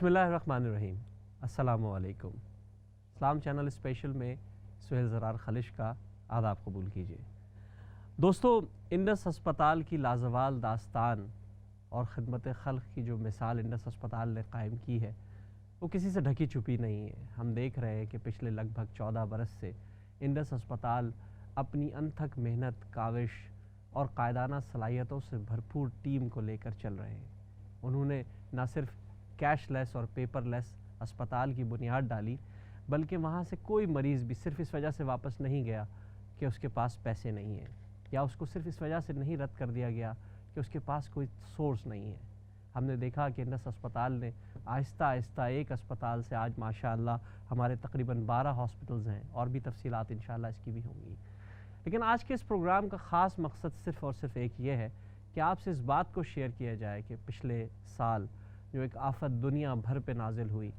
بسم اللہ الرحمن الرحیم، السلام علیکم۔ اسلام چینل اسپیشل میں سہیل زرار خلش کا آداب قبول کیجیے۔ دوستو، انڈس ہسپتال کی لازوال داستان اور خدمت خلق کی جو مثال انڈس ہسپتال نے قائم کی ہے وہ کسی سے ڈھکی چھپی نہیں ہے۔ ہم دیکھ رہے ہیں کہ پچھلے لگ بھگ 14 برس سے انڈس ہسپتال اپنی انتھک محنت، کاوش اور قائدانہ صلاحیتوں سے بھرپور ٹیم کو لے کر چل رہے ہیں۔ انہوں نے نہ صرف کیش لیس اور پیپر لیس اسپتال کی بنیاد ڈالی، بلکہ وہاں سے کوئی مریض بھی صرف اس وجہ سے واپس نہیں گیا کہ اس کے پاس پیسے نہیں ہیں، یا اس کو صرف اس وجہ سے نہیں رد کر دیا گیا کہ اس کے پاس کوئی سورس نہیں ہے۔ ہم نے دیکھا کہ انڈس ہسپتال نے آہستہ آہستہ ایک اسپتال سے آج ماشاءاللہ ہمارے تقریباً 12 ہاسپٹلز ہیں، اور بھی تفصیلات انشاءاللہ اس کی بھی ہوں گی۔ لیکن آج کے اس پروگرام کا خاص مقصد صرف اور صرف ایک یہ ہے کہ آپ سے اس بات کو شیئر کیا جائے کہ پچھلے سال جو ایک آفت دنیا بھر پہ نازل ہوئی،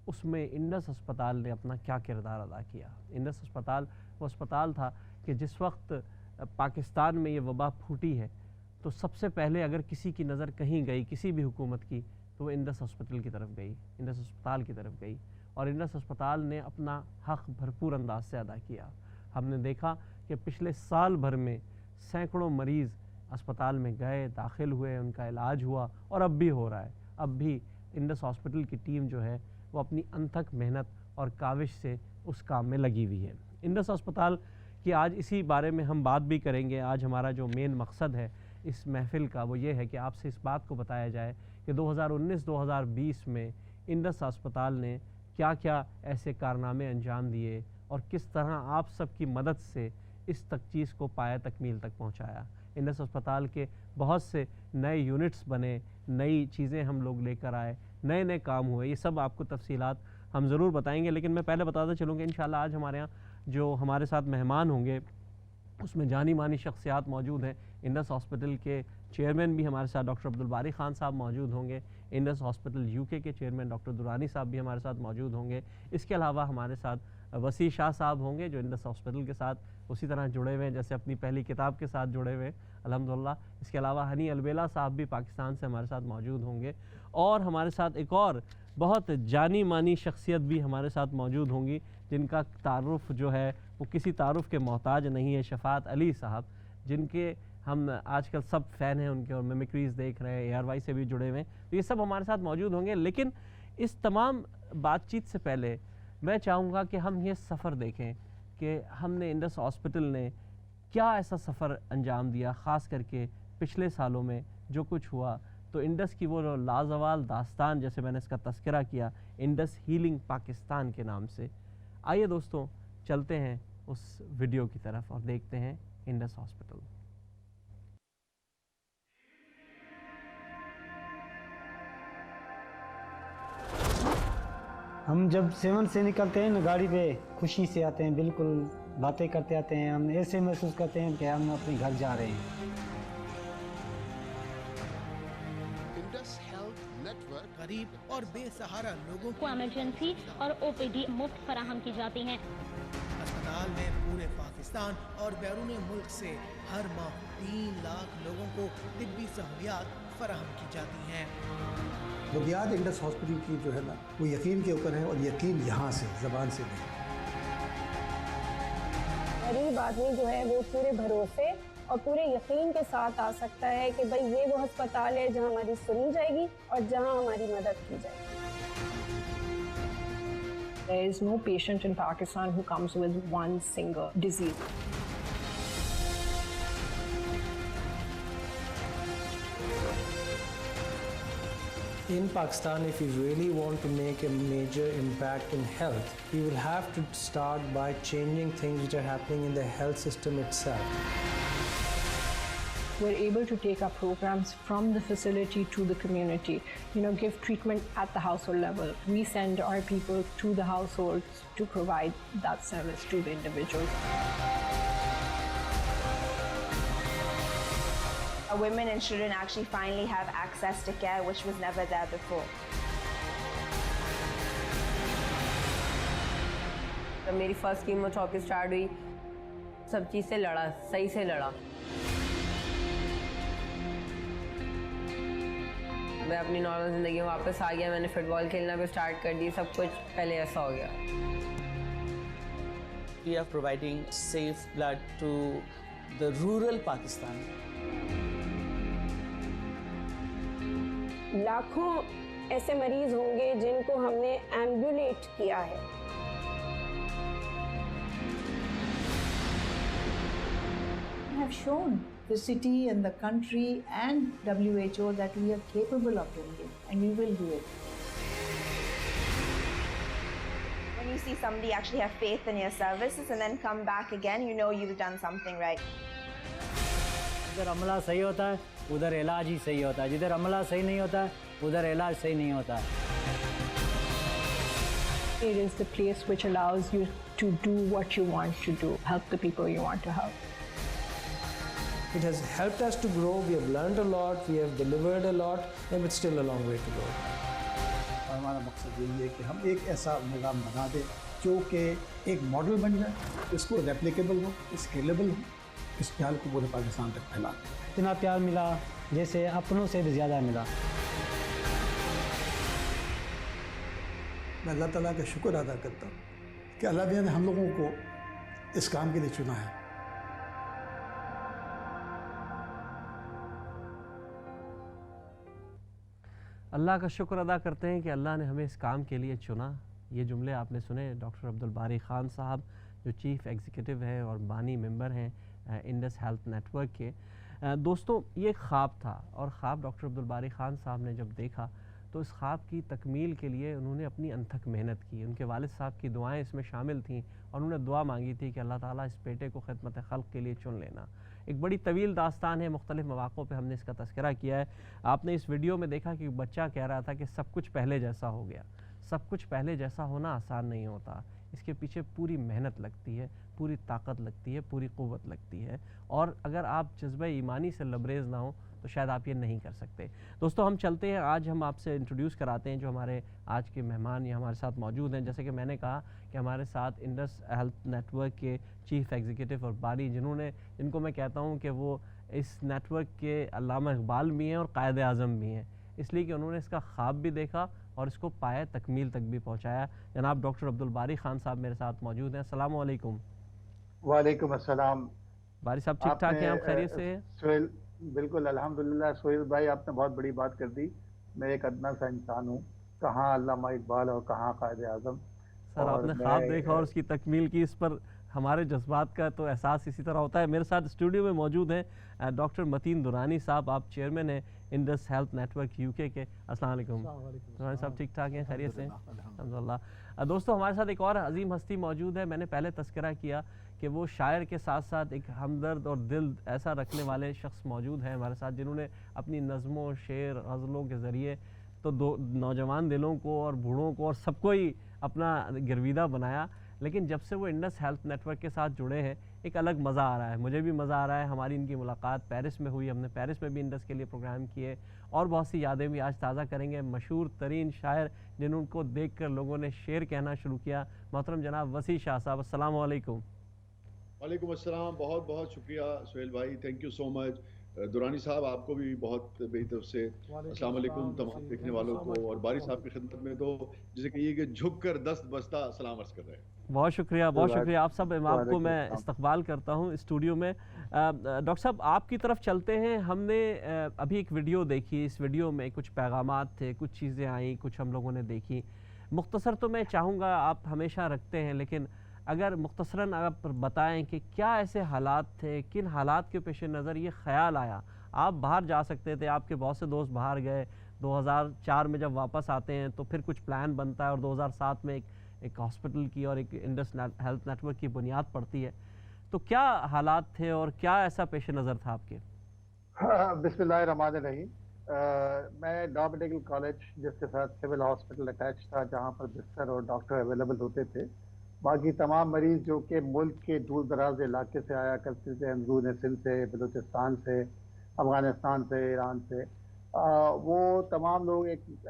اس میں انڈس ہسپتال نے اپنا کیا کردار ادا کیا۔ انڈس ہسپتال وہ اسپتال تھا کہ جس وقت پاکستان میں یہ وبا پھوٹی ہے تو سب سے پہلے اگر کسی کی نظر کہیں گئی، کسی بھی حکومت کی، تو وہ انڈس ہسپتال کی طرف گئی، انڈس ہسپتال کی طرف گئی، اور انڈس ہسپتال نے اپنا حق بھرپور انداز سے ادا کیا۔ ہم نے دیکھا کہ پچھلے سال بھر میں سینکڑوں مریض اسپتال میں گئے، داخل ہوئے، ان کا علاج ہوا، اور اب بھی ہو رہا ہے۔ اب بھی انڈس ہاسپٹل کی ٹیم جو ہے وہ اپنی انتھک محنت اور کاوش سے اس کام میں لگی ہوئی ہے۔ انڈس ہسپتال کی آج اسی بارے میں ہم بات بھی کریں گے۔ آج ہمارا جو مین مقصد ہے اس محفل کا وہ یہ ہے کہ آپ سے اس بات کو بتایا جائے کہ 2019-2020 میں انڈس ہسپتال نے کیا کیا ایسے کارنامے انجام دیے اور کس طرح آپ سب کی مدد سے اس تک چیز کو پایہ تکمیل تک پہنچایا۔ انڈس ہسپتال کے بہت سے نئے یونٹس بنے، نئی چیزیں ہم لوگ لے کر آئے، نئے نئے کام ہوئے، یہ سب آپ کو تفصیلات ہم ضرور بتائیں گے۔ لیکن میں پہلے بتاتا چلوں کہ انشاءاللہ آج ہمارے یہاں جو ہمارے ساتھ مہمان ہوں گے اس میں جانی مانی شخصیات موجود ہیں۔ انڈس ہاسپٹل کے چیئرمین بھی ہمارے ساتھ ڈاکٹر عبدالباری خان صاحب موجود ہوں گے۔ انڈس ہاسپٹل UK کے چیئرمین ڈاکٹر درانی صاحب بھی ہمارے ساتھ موجود ہوں گے۔ اس کے علاوہ ہمارے ساتھ وسیع شاہ صاحب ہوں گے جو انڈس ہاسپٹل کے ساتھ اسی طرح جڑے ہوئے ہیں جیسے اپنی پہلی کتاب کے ساتھ جڑے ہوئے الحمدللہ۔ اس کے علاوہ ہنی البیلا صاحب بھی پاکستان سے ہمارے ساتھ موجود ہوں گے، اور ہمارے ساتھ ایک اور بہت جانی مانی شخصیت بھی ہمارے ساتھ موجود ہوں گی جن کا تعارف جو ہے وہ کسی تعارف کے محتاج نہیں ہے، شفاعت علی صاحب، جن کے ہم آج کل سب فین ہیں ان کے، اور میمکریز دیکھ رہے ہیں، ARY سے بھی جڑے ہوئے ہیں، تو یہ سب ہمارے ساتھ موجود ہوں گے۔ لیکن اس تمام بات چیت سے پہلے میں چاہوں گا کہ ہم یہ سفر دیکھیں کہ ہم نے انڈس ہاسپٹل نے کیا ایسا سفر انجام دیا، خاص کر کے پچھلے سالوں میں جو کچھ ہوا۔ تو انڈس کی وہ لازوال داستان جیسے میں نے اس کا تذکرہ کیا انڈس ہیلنگ پاکستان کے نام سے۔ آئیے دوستوں چلتے ہیں اس ویڈیو کی طرف اور دیکھتے ہیں انڈس ہاسپٹل۔ ہم جب 7 سے نکلتے ہیں نا گاڑی پہ خوشی سے آتے ہیں، بالکل باتیں کرتے آتے ہیں، ہم ایسے محسوس کرتے ہیں کہ ہم اپنے گھر جا رہے ہیں۔ غریب اور بے سہارا لوگوں کو ایمرجنسی اور OPD مفت فراہم کی جاتی ہیں۔ اسپتال میں پورے پاکستان اور بیرون ملک سے ہر ماہ 3 لاکھ لوگوں کو طبی سہولیات فراہم کی جاتی ہیں۔ بنیاد انڈس ہاسپٹل کی جو ہے نا وہ یقین کے اوپر ہے، اور یقین یہاں سے زبان سے نہیں۔ غریب آدمی جو ہے وہ پورے بھروسے اور پورے یقین کے ساتھ آ سکتا ہے کہ بھئی یہ وہ ہسپتال ہے جہاں ہماری سنی جائے گی اور جہاں ہماری مدد کی جائے گی۔ There is no patient in Pakistan who comes with one single disease. In Pakistan, if we really want to make a major impact in health, we will have to start by changing things which are happening in the health system itself. We're able to take our programs from the facility to the community, give treatment at the household level. We send our people to the households to provide that service to the individuals. Women and children actually finally have access to care, which was never there before. جب میری first chemo therapy start ہوئی، سب چیز سے لڑا، صحیح سے لڑا۔ میں اپنی نارمل زندگی میں واپس آ گیا, میں نے فٹ بال کھیلنا بھی اسٹارٹ کر دی, سب کچھ پہلے ایسا ہو گیا. We are providing safe blood to the rural Pakistan. لاکھوں ایسے مریض ہوں گے جن کو ہم نے ایمبولیٹ کیا ہے. We have shown the city and the country and WHO that we are capable of doing it, and we will do it. When you see somebody actually have faith in your services and then come back again, you know you've done something right. جدھر عملہ صحیح ہوتا ہے ادھر علاج ہی صحیح ہوتا ہے, جدھر عملہ صحیح نہیں ہوتا ہے ادھر علاج صحیح نہیں ہوتا ہے. It is the place which allows you to do what you want to do, help the people you want to help. It has helped us to grow. We have learned a lot, we have delivered a lot, and it's still a long way to go. ہمارا مقصد یہی ہے کہ ہم ایک ایسا نظام بنا دیں جو کہ ایک ماڈل بن جائے, اس کو ریپلیکیبل ہو, اسکیلیبل ہو, اس خیال کو پورے پاکستان تک پھیلا دیں. اتنا پیار ملا جیسے اپنوں سے بھی زیادہ ملا. میں اللہ تعالیٰ کا شکر ادا کرتا ہوں کہ اللہ نے ہم لوگوں کو اس کام کے لیے چنا ہے. اللہ کا شکر ادا کرتے ہیں کہ اللہ نے ہمیں اس کام کے لیے چنا. یہ جملے آپ نے سنے ڈاکٹر عبدالباری خان صاحب, جو چیف ایگزیکٹو ہیں اور بانی ممبر ہیں انڈس ہیلتھ نیٹ ورک کے. دوستوں, یہ ایک خواب تھا, اور خواب ڈاکٹر عبدالباری خان صاحب نے جب دیکھا تو اس خواب کی تکمیل کے لیے انہوں نے اپنی انتھک محنت کی. ان کے والد صاحب کی دعائیں اس میں شامل تھیں, اور انہوں نے دعا مانگی تھی کہ اللہ تعالیٰ اس بیٹے کو خدمت خلق کے لیے چن لینا. ایک بڑی طویل داستان ہے, مختلف مواقعوں پہ ہم نے اس کا تذکرہ کیا ہے. آپ نے اس ویڈیو میں دیکھا کہ بچہ کہہ رہا تھا کہ سب کچھ پہلے جیسا ہو گیا. سب کچھ پہلے جیسا ہونا آسان نہیں ہوتا, اس کے پیچھے پوری محنت لگتی ہے, پوری طاقت لگتی ہے, پوری قوت لگتی ہے, اور اگر آپ جذبہ ایمانی سے لبریز نہ ہوں تو شاید آپ یہ نہیں کر سکتے. دوستو, ہم چلتے ہیں, آج ہم آپ سے انٹروڈیوس کراتے ہیں جو ہمارے آج کے مہمان یہ ہمارے ساتھ موجود ہیں. جیسے کہ میں نے کہا کہ ہمارے ساتھ انڈس ہیلتھ نیٹ ورک کے چیف ایگزیکٹو اور بانی, جن کو میں کہتا ہوں کہ وہ اس نیٹ ورک کے علامہ اقبال بھی ہیں اور قائد اعظم بھی ہیں, اس لیے کہ انہوں نے اس کا خواب بھی دیکھا اور اس کو پائے تکمیل تک بھی پہنچایا. جناب ڈاکٹر عبدالباری خان صاحب میرے ساتھ موجود ہیں. السلام علیکم. وعلیکم السلام. باری صاحب ٹھیک ٹھاک ہیں, آپ خیریت سے ہیں؟ سہیل, بالکل الحمدللہ. سہیل بھائی, آپ نے بہت بڑی بات کر دی. میں ایک ادنا سا انسان ہوں, کہاں علامہ اقبال اور کہاں قائد اعظم. سر, آپ نے خواب دیکھا اور اس کی تکمیل کی, اس پر ہمارے جذبات کا تو احساس اسی طرح ہوتا ہے. میرے ساتھ اسٹوڈیو میں موجود ہیں ڈاکٹر متین درانی صاحب, آپ چیئرمین ہیں Indus health network U K. السلام علیکم. درانی صاحب ٹھیک ٹھاک ہیں, خیریت سے ہیں؟ الحمدللہ. دوستو, ہمارے ساتھ ایک اور عظیم ہستی موجود ہے. میں نے پہلے تذکرہ کیا کہ وہ شاعر کے ساتھ ساتھ ایک ہمدرد اور دل ایسا رکھنے والے شخص موجود ہیں ہمارے ساتھ, جنہوں نے اپنی نظموں, شعر, غزلوں کے ذریعے تو نوجوان دلوں کو اور بوڑھوں کو اور سب کو ہی اپنا گرویدہ بنایا. لیکن جب سے وہ انڈس ہیلتھ نیٹ ورک کے ساتھ جڑے ہیں ایک الگ مزہ آ رہا ہے, مجھے بھی مزہ آ رہا ہے. ہماری ان کی ملاقات پیرس میں ہوئی, ہم نے پیرس میں بھی انڈس کے لیے پروگرام کیے, اور بہت سی یادیں بھی آج تازہ کریں گے. مشہور ترین شاعر جنہوں کو دیکھ کر لوگوں نے شعر کہنا شروع کیا, محترم جناب وسیع شاہ صاحب, السلام علیکم. وعلیکم السلام. بہت بہت شکریہ سہیل بھائی, تھینک یو سو مچ. درانی صاحب, آپ کو بھی بہت میری طرف سے السلام علیکم تمام دیکھنے والوں کو, اور باری صاحب کی خدمت میں تو جسے کہیے کہ جھک کر دست بستہ سلام عرض کر رہے ہیں. بہت شکریہ, بہت شکریہ. آپ سب امام کو میں استقبال کرتا ہوں اسٹوڈیو میں. ڈاکٹر صاحب, آپ کی طرف چلتے ہیں. ہم نے ابھی ایک ویڈیو دیکھی, اس ویڈیو میں کچھ پیغامات تھے, کچھ چیزیں آئیں, کچھ ہم لوگوں نے دیکھی. مختصر تو میں چاہوں گا, آپ ہمیشہ رکھتے ہیں, لیکن اگر مختصراً آپ بتائیں کہ کیا ایسے حالات تھے, کن حالات کے پیش نظر یہ خیال آیا. آپ باہر جا سکتے تھے, آپ کے بہت سے دوست باہر گئے, 2004 میں جب واپس آتے ہیں تو پھر کچھ پلان بنتا ہے, اور 2007 میں ایک ہاسپٹل کی اور ایک انڈس ہیلتھ نیٹ ورک کی بنیاد پڑتی ہے. تو کیا حالات تھے اور کیا ایسا پیش نظر تھا آپ کے؟ بسم اللہ الرحمن الرحیم. میں ڈا میڈیکل کالج جس کے ساتھ سول ہاسپٹل اٹیچ تھا, جہاں پر بستر اور ڈاکٹر اویلیبل ہوتے تھے. باقی تمام مریض جو کہ ملک کے دور دراز علاقے سے آیا کرتے تھے, اندرون سندھ سے, بلوچستان سے, افغانستان سے, ایران سے, وہ تمام لوگ,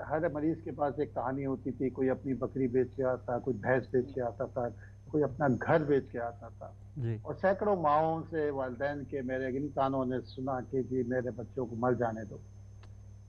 ہر مریض کے پاس ایک کہانی ہوتی تھی. کوئی اپنی بکری بیچ کے آتا, کوئی بھینس بیچ کے آتا تھا, کوئی اپنا گھر بیچ کے آتا تھا. اور سینکڑوں ماؤں سے, والدین کے, میرے ان کانوں نے سنا کہ جی میرے بچوں کو مر جانے دو.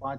5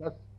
10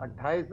28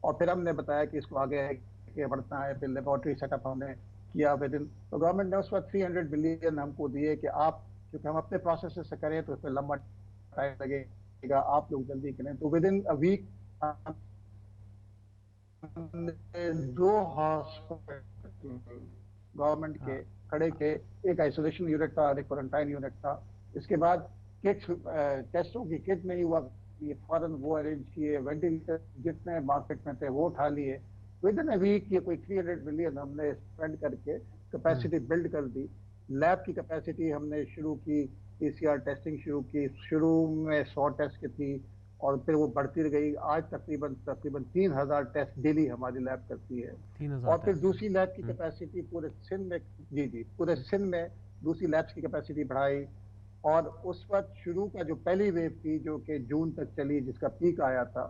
اور پھر ہم نے بتایا کہ اس کو آگے کہ بڑھنا ہے. پھر لیبارٹری سیٹ اپ ہم نے کیا ود ان. تو گورنمنٹ نے اس وقت 300 بلین ہم کو دیے کہ آپ کیونکہ ہم اپنے پروسیس سے کریں تو اس میں لمبا ٹائم لگے گا, آپ لوگ جلدی کریں. تو with in a week 2 hospital government کے کھڑے کے, ایک آئسولیشن یونٹ تھا اور ایک کوارنٹائن یونٹ تھا. اس کے بعد کٹ ٹیسٹوں کی کٹ نہیں ہوا, یہ فوراً وہ ارینج کیے. وینٹیلیٹر جتنے مارکیٹ میں تھے وہ اٹھا لیے. ود ان اے ویک یہ کوئی 300 ملین ہم نے اسپینڈ کر کے کیپیسٹی بلڈ کر دی. لیب کی کیپیسٹی ہم نے شروع کی, پی سی آر ٹیسٹنگ شروع کی. شروع میں 100 ٹیسٹ کی تھی اور پھر وہ بڑھتی گئی. آج تقریباً 3000 ٹیسٹ ڈیلی ہماری لیب کرتی ہے. اور پھر دوسری لیب کی کیپیسٹی پورے سندھ میں پورے سندھ میں دوسری لیبس کی کیپیسٹی بڑھائی. اور اس وقت شروع کا جو پہلی ویو تھی جو کہ جون تک چلی, جس کا پیک آیا تھا,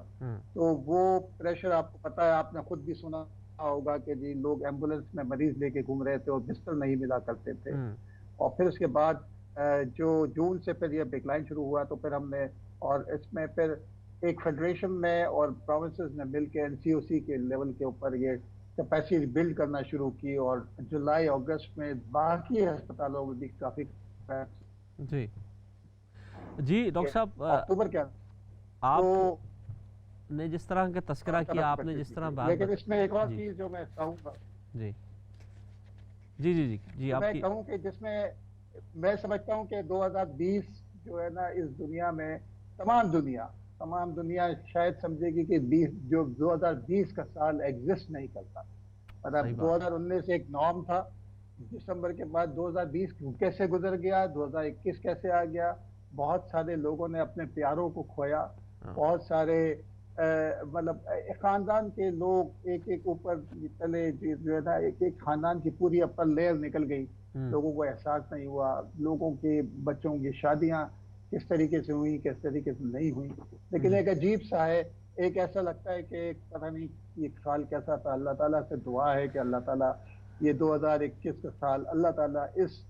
تو وہ پریشر آپ کو پتا ہے, آپ نے خود بھی سنا ہوگا کہ جی لوگ ایمبولینس میں مریض لے کے گھوم رہے تھے اور بستر نہیں ملا کرتے تھے. اور پھر اس کے بعد جو جون سے پھر یہ ڈکلائن شروع ہوا, تو پھر ہم نے, اور اس میں پھر ایک فیڈریشن نے اور پروونسز نے مل کے NCOC کے لیول کے اوپر یہ کیپیسٹی بلڈ کرنا شروع کی. اور جولائی اگست میں باقی ہسپتالوں میں بھی کافی جی ڈاکٹر صاحب, اکتوبر کیا آپ نے جس طرح کا تذکرہ کیا, آپ نے جس طرح بات, لیکن اس میں ایک اور چیز جو میں کہوں گا, جی میں کہوں کہ جس میں میں سمجھتا ہوں کہ 2020 جو ہے نا, اس دنیا میں تمام دنیا شاید سمجھے گی کہ 2020 کا سال ایگزسٹ نہیں کرتا. مطلب 2019 ایک نارم تھا, دسمبر کے بعد 2020 کیسے گزر گیا, 2021 کیسے آ گیا. بہت سارے لوگوں نے اپنے پیاروں کو کھویا, بہت سارے مطلب خاندان کے لوگ ایک اوپر چلے, جو ہے نا ایک خاندان کی پوری اپر لیئر نکل گئی. لوگوں کو احساس نہیں ہوا, لوگوں کے بچوں کی شادیاں کس طریقے سے ہوئی, کس طریقے سے نہیں ہوئی. لیکن ایک عجیب سا ہے, ایک ایسا لگتا ہے کہ پتہ نہیں یہ سال کیسا تھا. اللہ تعالیٰ سے دعا ہے کہ اللہ تعالیٰ یہ 2021 کا سال اللہ تعالیٰ اس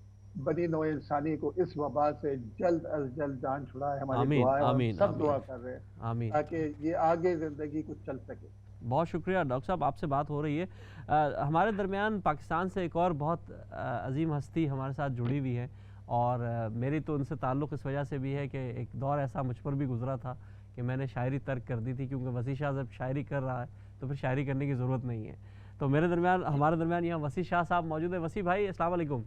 بنی نوع انسانی کو اس وبا سے جلد از جلد جان چھڑائے. ہماری دعا ہے, ہم سب دعا کر رہے ہیں تاکہ یہ آگے زندگی کچھ چل سکے. بہت شکریہ ڈاکٹر صاحب, آپ سے بات ہو رہی ہے. ہمارے درمیان پاکستان سے ایک اور بہت عظیم ہستی ہمارے ساتھ جڑی ہوئی ہے, اور میری تو ان سے تعلق اس وجہ سے بھی ہے کہ ایک دور ایسا مجھ پر بھی گزرا تھا کہ میں نے شاعری ترک کر دی تھی, کیونکہ وسیع شاہ جب شاعری کر رہا ہے تو پھر شاعری کرنے کی ضرورت نہیں ہے. تو ہمارے درمیان یہاں وسیع شاہ صاحب موجود ہیں. وسیع بھائی السلام علیکم.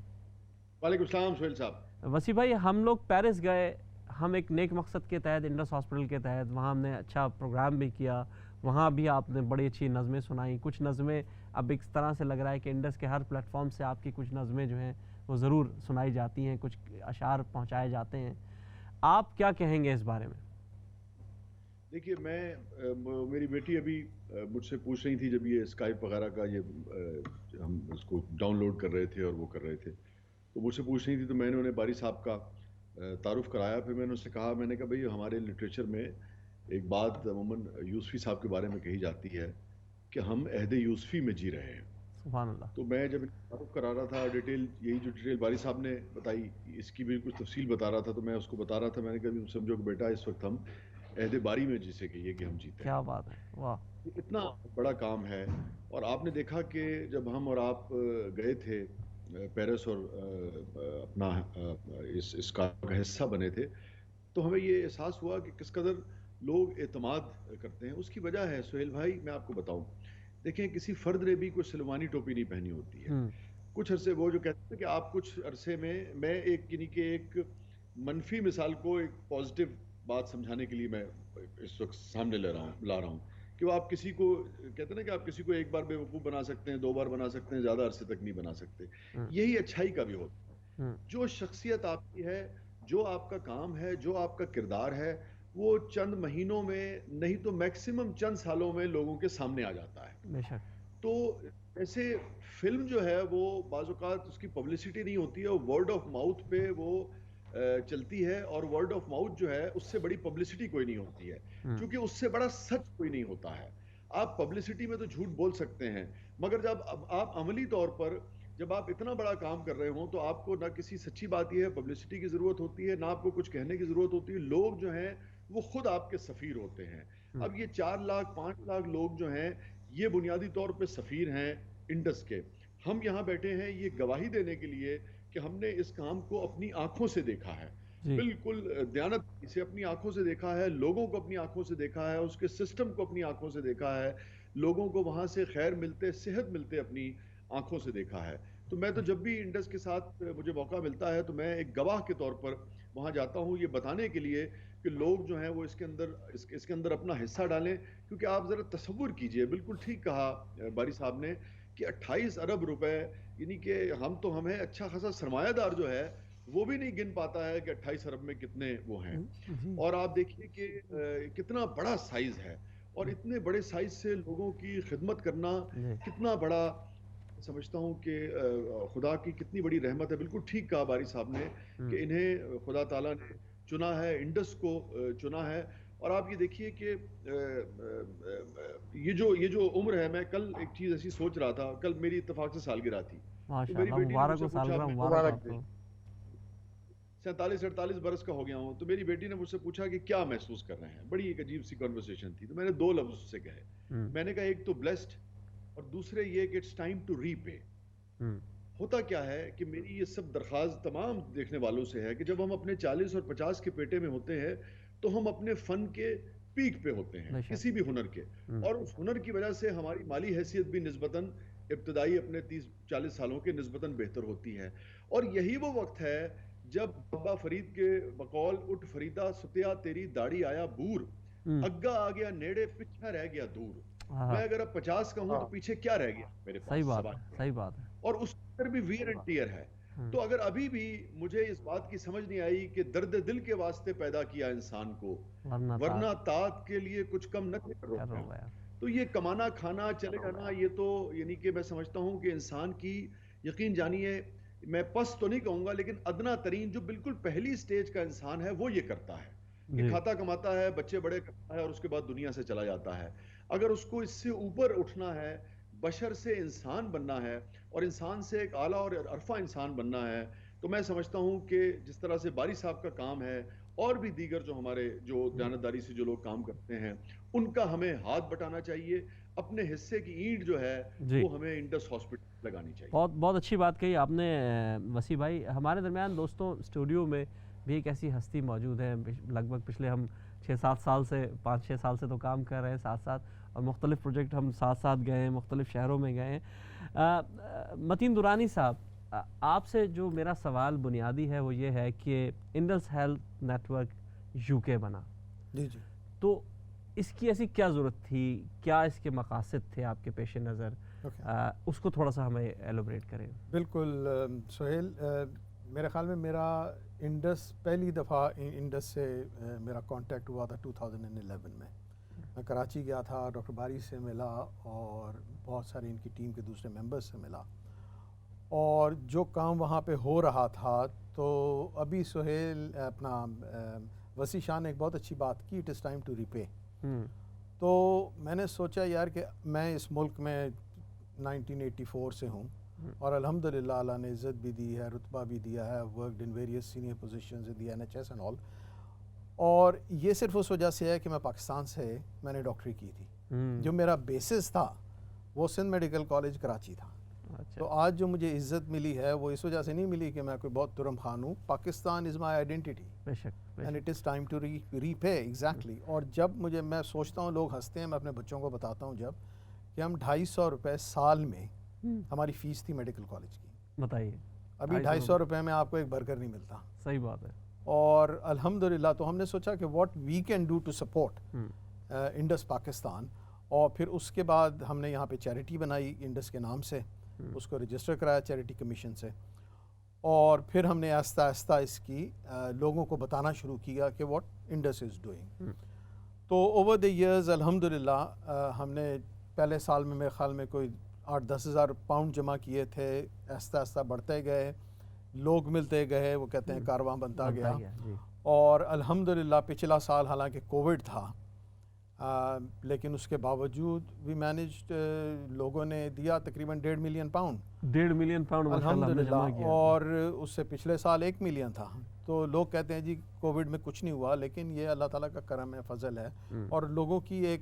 وعلیکم السلام سہیل صاحب. وسیع بھائی, ہم لوگ پیرس گئے, ہم ایک نیک مقصد کے تحت, انڈس ہاسپٹل کے تحت, وہاں ہم نے اچھا پروگرام بھی کیا. وہاں بھی آپ نے بڑی اچھی نظمیں سنائیں. کچھ نظمیں اب اس طرح سے لگ رہا ہے کہ انڈس کے ہر پلیٹ فارم سے آپ کی کچھ نظمیں جو ہیں وہ ضرور سنائی جاتی ہیں, کچھ اشعار پہنچائے جاتے ہیں. آپ کیا کہیں گے اس بارے میں؟ دیکھیے, میری بیٹی ابھی مجھ سے پوچھ رہی تھی جب یہ اسکائپ وغیرہ کا یہ ہم اس کو ڈاؤن لوڈ کر رہے تھے اور وہ کر رہے تھے, تو مجھ سے پوچھ رہی تھی, تو میں نے انہیں باری صاحب کا تعارف کرایا. پھر میں نے اس سے کہا, میں نے کہا بھئی ہمارے لٹریچر میں ایک بات عموماً یوسفی صاحب کے بارے میں کہی جاتی ہے کہ ہم عہد یوسفی میں جی رہے ہیں. سبحان اللہ. تو میں جب تعارف کرا رہا تھا, ڈیٹیل یہی جو ڈیٹیل باری صاحب نے بتائی, اس کی بھی کچھ تفصیل بتا رہا تھا, تو میں اس کو بتا رہا تھا, میں نے کہا سمجھو کہ بیٹا اس وقت ہم عہد باری میں جسے کہیے کہ ہم جیتے ہیں. کیا بات ہے, واہ, اتنا بڑا کام ہے. اور آپ نے دیکھا کہ جب ہم اور آپ گئے تھے پیرس اور اپنا اس کا حصہ بنے تھے, تو ہمیں یہ احساس ہوا کہ کس قدر لوگ اعتماد کرتے ہیں. اس کی وجہ ہے سہیل بھائی, میں آپ کو بتاؤں, دیکھیں کسی فرد نے بھی کوئی سلمانی ٹوپی نہیں پہنی ہوتی ہے. کچھ عرصے وہ جو کہتے ہیں کہ آپ کچھ عرصے میں ایک یعنی کہ ایک منفی مثال کو ایک پازیٹیو بات سمجھانے کے لیے میں اس وقت سامنے لا رہا ہوں کہ وہ آپ کسی کو کہتے ہیں نا کہ آپ کسی کو ایک بار بے وقوف بنا سکتے ہیں, 2 بار بنا سکتے ہیں, زیادہ عرصے تک نہیں بنا سکتے. یہی اچھائی کا بھی ہوتا ہے. جو شخصیت آپ کی ہے, جو آپ کا کام ہے, جو آپ کا کردار ہے, وہ چند مہینوں میں نہیں تو میکسیمم چند سالوں میں لوگوں کے سامنے آ جاتا ہے. تو ایسے فلم جو ہے وہ بعض اوقات اس کی پبلسٹی نہیں ہوتی ہے, وہ ورڈ آف ماؤتھ پہ وہ چلتی ہے, اور ورڈ آف ماؤتھ جو ہے اس سے بڑی پبلسٹی کوئی نہیں ہوتی ہے, کیونکہ اس سے بڑا سچ کوئی نہیں ہوتا ہے. آپ پبلسٹی میں تو جھوٹ بول سکتے ہیں, مگر جب آپ عملی طور پر جب آپ اتنا بڑا کام کر رہے ہوں تو آپ کو نہ کسی سچی بات یہ ہے پبلسٹی کی ضرورت ہوتی ہے, نہ آپ کو کچھ کہنے کی ضرورت ہوتی ہے. لوگ جو ہیں وہ خود آپ کے سفیر ہوتے ہیں. اب یہ 4 لاکھ 5 لاکھ لوگ جو ہیں یہ بنیادی طور پہ سفیر ہیں انڈس کے. ہم یہاں بیٹھے ہیں یہ گواہی دینے کے لیے کہ ہم نے اس کام کو اپنی آنکھوں سے دیکھا ہے, بالکل دیانت سے اپنی آنکھوں سے دیکھا ہے, لوگوں کو اپنی آنکھوں سے دیکھا ہے, اس کے سسٹم کو اپنی آنکھوں سے دیکھا ہے, لوگوں کو وہاں سے خیر ملتے صحت ملتے اپنی آنکھوں سے دیکھا ہے. تو میں تو جب بھی انڈس کے ساتھ مجھے موقع ملتا ہے تو میں ایک گواہ کے طور پر وہاں جاتا ہوں, یہ بتانے کے لیے کہ لوگ جو ہیں وہ اس کے اندر اپنا حصہ ڈالیں. کیونکہ آپ ذرا تصور کیجئے, بالکل ٹھیک کہا باری صاحب نے کہ 28 ارب روپے, یعنی کہ ہمیں اچھا خاصا سرمایہ دار جو ہے وہ بھی نہیں گن پاتا ہے کہ 28 ارب میں کتنے وہ ہیں. اور آپ دیکھیے کہ کتنا بڑا سائز ہے, اور اتنے بڑے سائز سے لوگوں کی خدمت کرنا کتنا بڑا, سمجھتا ہوں کہ خدا کی کتنی بڑی رحمت ہے. بالکل ٹھیک کہا باری صاحب نے کہ انہیں خدا تعالیٰ نے چنا ہے, انڈس کو چنا ہے. اور آپ یہ دیکھیے کہ یہ جو عمر ہے, میں کل ایک چیز ایسی سوچ رہا تھا, کل میری اتفاق سے سالگرہ تھی, تو میری بیٹی نے مجھ سے پوچھا, 47-48 برس کا ہو گیا ہوں, تو میری بیٹی نے مجھ سے پوچھا کہ کیا محسوس کر رہے ہیں. بڑی ایک عجیب سی کنورسیشن تھی, تو میں نے 2 لفظ اس سے کہے. میں نے کہا ایک تو بلیسڈ, اور دوسرے یہ کہ اٹس ٹائم ٹو ری پے. ہوتا کیا ہے کہ میری یہ سب درخواست تمام دیکھنے والوں سے ہے کہ جب ہم اپنے 40 اور 50 کے پیٹے میں ہوتے ہیں تو ہم اپنے فن کے پیک پہ ہوتے ہیں, کسی بھی ہنر کے, اور اس ہنر کی وجہ سے ہماری مالی حیثیت بھی نسبتاً ابتدائی اپنے 30-40 سالوں کے نسبتاً بہتر ہوتی ہے. اور یہی وہ وقت ہے جب بابا فرید کے بقول اٹھ فریدا ستیا تیری داڑھی آیا بور, اگا آ گیا نیڑے پیچھے رہ گیا دور. میں اگر اب 50 کا ہوں تو پیچھے کیا رہ گیا میرے پاس. صحیح بات ہے. اور اس پر بھی ویئر اینڈ ٹیئر ہے. تو اگر ابھی بھی مجھے اس بات کی سمجھ نہیں آئی کہ درد دل کے واسطے پیدا کیا انسان کو, ورنہ طاعت کے لیے کچھ کم نہ کرو. تو یہ کمانا کھانا چلے جانا, یہ تو یعنی کہ میں سمجھتا ہوں کہ انسان کی, یقین جانیے میں پس تو نہیں کہوں گا, لیکن ادنا ترین جو بالکل پہلی سٹیج کا انسان ہے وہ یہ کرتا ہے کہ کھاتا کماتا ہے, بچے بڑے کرتا ہے, اور اس کے بعد دنیا سے چلا جاتا ہے. اگر اس کو اس سے اوپر اٹھنا ہے, بشر سے انسان بننا ہے, اور انسان سے ایک اعلیٰ اور عرفہ انسان بننا ہے, تو میں سمجھتا ہوں کہ جس طرح سے باری صاحب کا کام ہے, اور بھی دیگر جو ہمارے جو دیانتداری سے جو لوگ کام کرتے ہیں, ان کا ہمیں ہاتھ بٹانا چاہیے. اپنے حصے کی اینٹ جو ہے وہ ہمیں انڈس ہاسپٹل لگانی چاہیے. بہت اچھی بات کہی آپ نے وسیع بھائی. ہمارے درمیان دوستوں اسٹوڈیو میں بھی ایک ایسی ہستی موجود ہے, لگ بھگ پچھلے ہم 6-7 سال سے 5-6 سال سے تو کام کر رہے ہیں ساتھ ساتھ, اور مختلف پروجیکٹ ہم ساتھ گئے ہیں, مختلف شہروں میں گئے ہیں. متین درانی صاحب, آپ سے جو میرا سوال بنیادی ہے وہ یہ ہے کہ Indus health network UK بنا, جی تو اس کی ایسی کیا ضرورت تھی, کیا اس کے مقاصد تھے آپ کے پیش نظر, اس کو تھوڑا سا ہمیں ایلوبریٹ کریں. بالکل سہیل, میرے خیال میں میرا انڈس پہلی دفعہ انڈس سے میرا کانٹیکٹ ہوا تھا 2011 میں. میں کراچی گیا تھا, ڈاکٹر باری سے ملا اور بہت سارے ان کی ٹیم کے دوسرے ممبرز سے ملا, اور جو کام وہاں پہ ہو رہا تھا, تو ابھی سہیل اپنا وسیع شاہ نے ایک بہت اچھی بات کی, it is time to repay. تو میں نے سوچا یار کہ میں اس ملک میں 1984 سے ہوں, اور الحمدللہ اللہ نے عزت بھی دی ہے, رتبہ بھی دیا ہے, worked in various senior positions in the NHS and all. اور یہ صرف اس وجہ سے ہے کہ میں پاکستان سے میں نے ڈاکٹری کی تھی. جو میرا بیسس تھا وہ سندھ میڈیکل کالج کراچی تھا. تو آج جو مجھے عزت ملی ہے وہ اس وجہ سے نہیں ملی کہ میں کوئی بہت ترم خان ہوں. Pakistan is my identity and it is time to repay. Exactly. اور جب میں سوچتا ہوں, لوگ ہنستے ہیں, میں اپنے بچوں کو بتاتا ہوں جب کہ ہم 250 روپے سال میں ہماری فیس تھی میڈیکل کالج کی. بتائیے ابھی 250 روپے میں آپ کو ایک برگر نہیں ملتا. صحیح بات ہے. اور الحمدللہ تو ہم نے سوچا کہ what we can do to support Indus Pakistan. اور پھر اس کے بعد ہم نے یہاں پہ چیریٹی بنائی انڈس کے نام سے, اس کو رجسٹر کرایا چیریٹی کمیشن سے, اور پھر ہم نے آہستہ آہستہ اس کی لوگوں کو بتانا شروع کیا کہ واٹ انڈس از ڈوئنگ. تو اوور دی ایئرز الحمدللہ ہم نے پہلے سال میں میرے خیال میں کوئی 8-10 ہزار پاؤنڈ جمع کیے تھے. آہستہ آہستہ بڑھتے گئے, لوگ ملتے گئے, وہ کہتے ہیں کارواں بنتا گیا. اور الحمدللہ پچھلا سال حالانکہ کووڈ تھا, لیکن اس کے باوجود وی مینیجڈ, لوگوں نے دیا تقریباً 1.5 ملین پاؤنڈ. 1.5 ملین پاؤنڈ الحمدللہ. اور اس سے پچھلے سال 1 ملین تھا. تو لوگ کہتے ہیں جی کووڈ میں کچھ نہیں ہوا، لیکن یہ اللہ تعالیٰ کا کرم ہے، فضل ہے، اور لوگوں کی ایک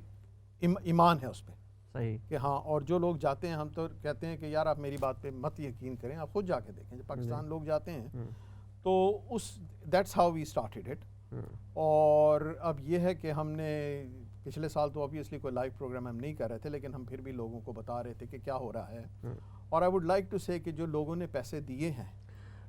ایمان ہے اس پہ صحیح کہ ہاں. اور جو لوگ جاتے ہیں ہم تو کہتے ہیں کہ یار آپ میری بات پہ مت یقین کریں، آپ خود جا کے دیکھیں. جب پاکستان لوگ جاتے ہیں تو that's how we started it. اور اب یہ ہے کہ ہم نے پچھلے سال تو obviously کوئی لائیو پروگرام ہم نہیں کر رہے تھے، لیکن ہم پھر بھی لوگوں کو بتا رہے تھے کہ کیا ہو رہا ہے. اور آئی ووڈ لائک ٹو سے کہ جو لوگوں نے پیسے دیے ہیں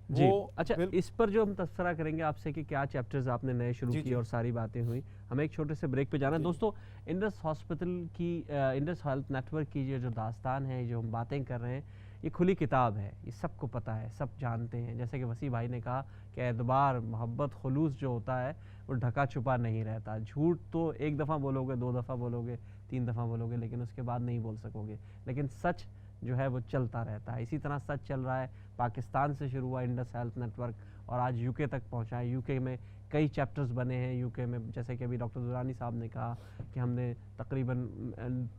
جی اچھا اس پر جو ہم تذکرہ کریں گے آپ سے کہ کیا چیپٹرز آپ نے نئے شروع کیے اور ساری باتیں ہوئی. ہمیں ایک چھوٹے سے بریک پہ جانا ہے. دوستو انڈس ہاسپٹل کی انڈس ہیلتھ نیٹ ورک کی جو داستان ہے، جو ہم باتیں کر رہے ہیں، یہ کھلی کتاب ہے، یہ سب کو پتہ ہے، سب جانتے ہیں. جیسے کہ وسیع بھائی نے کہا کہ اعتبار، محبت، خلوص جو ہوتا ہے وہ ڈھکا چھپا نہیں رہتا. جھوٹ تو ایک دفعہ بولو گے، 2 دفعہ بولو گے، 3 دفعہ بولو گے، لیکن اس کے بعد نہیں بول سکو گے. لیکن سچ جو ہے وہ چلتا رہتا ہے. اسی طرح سچ چل رہا ہے. پاکستان سے شروع ہوا انڈس ہیلتھ نیٹ ورک اور آج یو کے تک پہنچا ہے. یو کے میں کئی چیپٹرز بنے ہیں. یو کے میں جیسے کہ ابھی ڈاکٹر درانی صاحب نے کہا کہ ہم نے تقریباً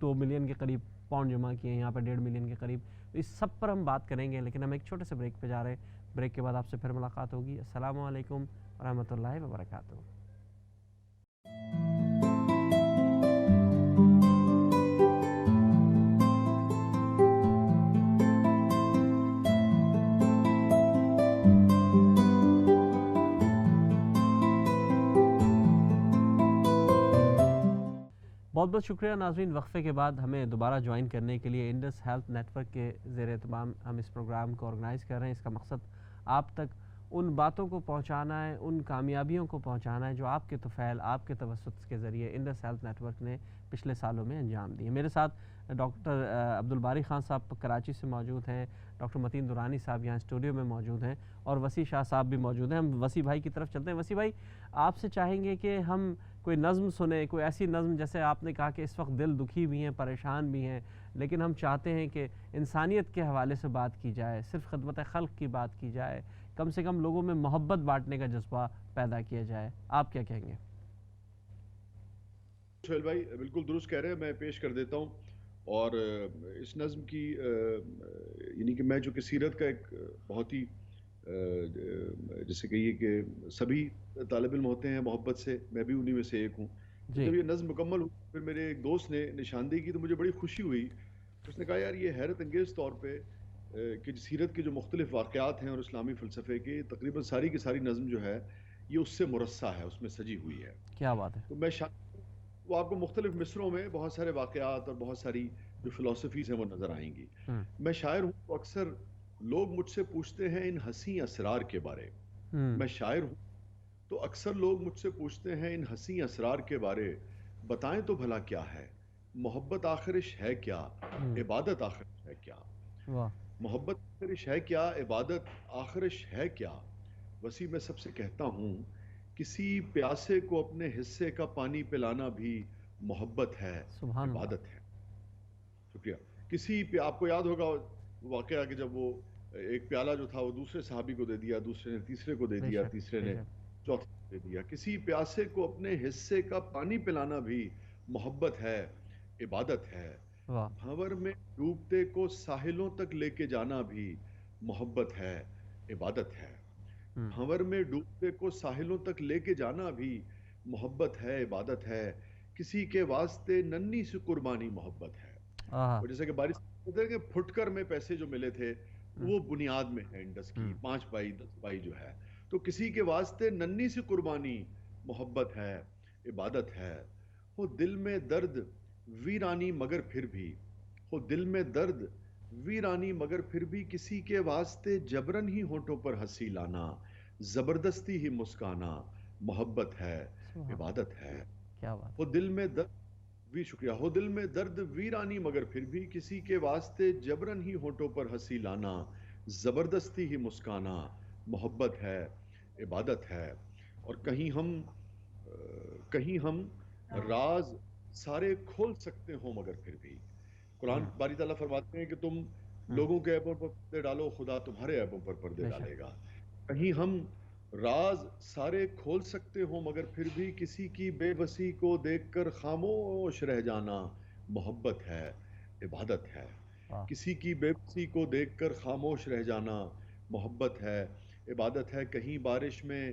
2 ملین کے قریب پاؤنڈ جمع کیے ہیں، یہاں پر 1.5 ملین کے قریب. اس سب پر ہم بات کریں گے، لیکن ہم ایک چھوٹے سے بریک پہ جا رہے ہیں. بریک کے بعد آپ سے پھر ملاقات ہوگی. السلام علیکم ورحمۃ اللہ وبرکاتہ. بہت بہت شکریہ ناظرین. وقفے کے بعد ہمیں دوبارہ جوائن کرنے کے لیے. انڈس ہیلتھ نیٹ ورک کے زیر اہتمام ہم اس پروگرام کو آرگنائز کر رہے ہیں. اس کا مقصد آپ تک ان باتوں کو پہنچانا ہے، ان کامیابیوں کو پہنچانا ہے جو آپ کے طفیل، آپ کے توسط کے ذریعے انڈس ہیلتھ نیٹ ورک نے پچھلے سالوں میں انجام دی ہے. میرے ساتھ ڈاکٹر عبدالباری خان صاحب کراچی سے موجود ہیں، ڈاکٹر متین درانی صاحب یہاں اسٹوڈیو میں موجود ہیں، اور وسیع شاہ صاحب بھی موجود ہیں. ہم وسیع بھائی کی طرف چلتے ہیں. وسیع بھائی آپ سے چاہیں گے کہ ہم کوئی نظم سنیں، کوئی ایسی نظم جیسے آپ نے کہا کہ اس وقت دل دکھی بھی ہیں، پریشان بھی ہیں، لیکن ہم چاہتے ہیں کہ انسانیت کے حوالے سے بات کی جائے، صرف خدمت خلق کی بات کی جائے، کم سے کم لوگوں میں محبت بانٹنے کا جذبہ پیدا کیا جائے. آپ کیا کہیں گے؟ سہیل بھائی بالکل درست کہہ رہے ہیں. میں پیش کر دیتا ہوں. اور اس نظم کی یعنی کہ میں جو کہ سیرت کا ایک بہت ہی جیسے کہیے کہ سبھی طالب علم ہوتے ہیں محبت سے، میں بھی انہی میں سے ایک ہوں. جب یہ نظم مکمل ہوئی پھر میرے ایک دوست نے نشاندہی کی تو مجھے بڑی خوشی ہوئی. اس نے کہا یار یہ حیرت انگیز طور پہ کہ سیرت کے جو مختلف واقعات ہیں اور اسلامی فلسفے کے تقریباً ساری کی ساری نظم جو ہے یہ اس سے مرصع ہے، اس میں سجی ہوئی ہے. کیا بات ہے. تو میں وہ آپ کو مختلف مصروں میں بہت سارے واقعات اور بہت ساری جو فلسفیز ہیں وہ نظر آئیں گی. میں شاعر ہوں تو اکثر لوگ مجھ سے پوچھتے ہیں ان حسین اسرار کے بارے. میں شاعر ہوں تو اکثر لوگ مجھ سے پوچھتے ہیں ان حسین اسرار کے بارے، بتائیں تو بھلا کیا ہے محبت آخرش ہے کیا، عبادت آخرش ہے کیا. محبت آخرش ہے کیا، عبادت آخرش ہے کیا. وسیع میں سب سے کہتا ہوں کسی پیاسے کو اپنے حصے کا پانی پلانا بھی محبت ہے، عبادت ہے. شکریہ. آپ کو یاد ہوگا واقعہ کہ جب وہ ایک پیالہ جو تھا وہ دوسرے صحابی کو دے دیا، دوسرے نے تیسرے کو دے دیا، تیسرے نے چوتھے کو دے دیا. کسی پیاسے کو اپنے حصے کا پانی پلانا بھی محبت ہے، عبادت ہے. بھنور میں ڈوبتے کو ساحلوں تک لے کے جانا بھی محبت ہے، عبادت ہے. بھنور میں ڈوبتے کو ساحلوں تک لے کے جانا بھی محبت ہے، عبادت ہے. کسی کے واسطے ننھی سی قربانی محبت ہے. جیسے کہ بارش کہ پھٹکر میں پیسے جو ملے تھے وہ بنیاد میں ہے انڈس کی 5 بائی 10 بائی جو ہے. تو کسی کے واسطے ننھی سی قربانی محبت ہے، عبادت ہے. ہو دل میں درد ویرانی مگر پھر بھی، ہو دل میں درد ویرانی مگر پھر بھی کسی کے واسطے جبرن ہی ہونٹوں پر ہنسی لانا، زبردستی ہی مسکانا محبت ہے، عبادت ہے. ہو دل میں درد شکریہ. ہو دل میں درد ویرانی مگر پھر بھی کسی کے واسطے جبرن ہی ہونٹوں پر ہنسی لانا، زبردستی ہی مسکانا محبت ہے، عبادت ہے. اور کہیں ہم راز سارے کھول سکتے ہوں مگر پھر بھی. قرآن باری تعالیٰ فرماتے ہیں کہ تم لوگوں کے عیبوں پر پردے ڈالو، خدا تمہارے عیبوں پر پردے ڈالے گا. کہیں ہم راز سارے کھول سکتے ہوں مگر پھر بھی کسی کی بے بسی کو دیکھ کر خاموش رہ جانا محبت ہے، عبادت ہے. کسی کی بے بسی کو دیکھ کر خاموش رہ جانا محبت ہے، عبادت ہے. کہیں بارش میں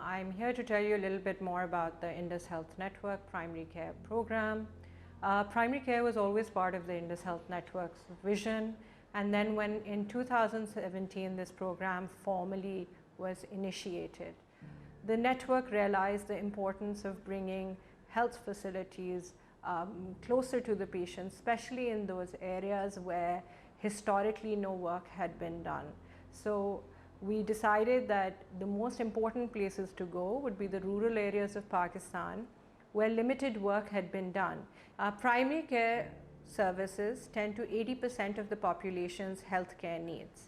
I'm here to tell you a little bit more about the Indus Health Network Primary Care Program. Primary care was always part of the Indus Health Network's vision, and then when in 2017 this program formally was initiated, the network realized the importance of bringing health facilities closer to the patients, especially in those areas where historically no work had been done. So we decided that the most important places to go would be the rural areas of Pakistan where limited work had been done. Primary care services tend to 80% of the population's healthcare needs.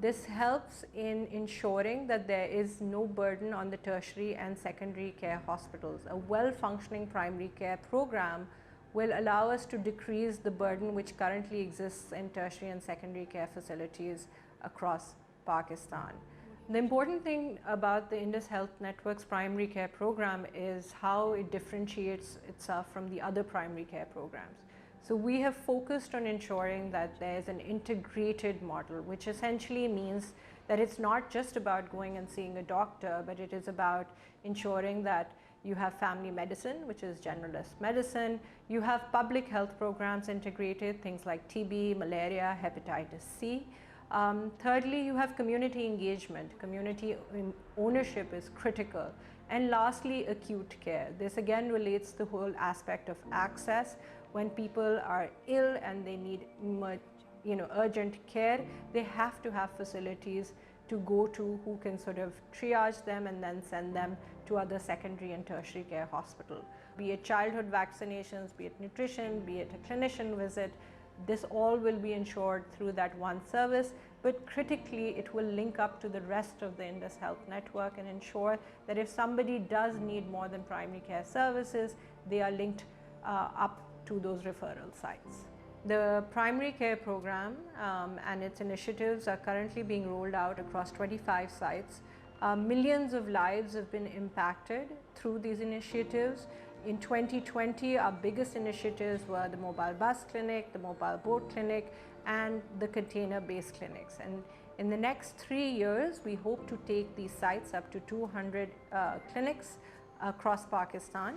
This helps in ensuring that there is no burden on the tertiary and secondary care hospitals. A well-functioning primary care program will allow us to decrease the burden which currently exists in tertiary and secondary care facilities across Pakistan. The important thing about the Indus Health Network's primary care program is how it differentiates itself from the other primary care programs. So we have focused on ensuring that there's an integrated model, which essentially means that it's not just about going and seeing a doctor, but it is about ensuring that you have family medicine, which is generalist medicine. You have public health programs integrated, things like TB, malaria, hepatitis C. Thirdly, you have community engagement. Community ownership is critical. And lastly, acute care. This again relates to the whole aspect of access. When people are ill and they need urgent care, they have to have facilities to go to who can sort of triage them and then send them to other secondary and tertiary care hospital. Be it childhood vaccinations, be it nutrition, be it a clinician visit, this all will be ensured through that one service, but critically it will link up to the rest of the Indus Health Network and ensure that if somebody does need more than primary care services, they are linked up to those referral sites. The primary care program and its initiatives are currently being rolled out across 25 sites Millions of lives have been impacted through these initiatives. In 2020, our biggest initiatives were the mobile bus clinic, the mobile boat clinic, and the container-based clinics. And in the next 3 years, we hope to take these sites up to 200 clinics across Pakistan.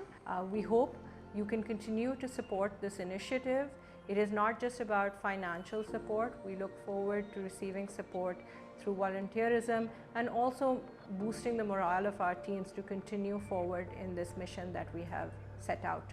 We hope you can continue to support this initiative. It is not just about financial support. We look forward to receiving support through volunteerism and also boosting the morale of our teams to continue forward in this mission that we have set out.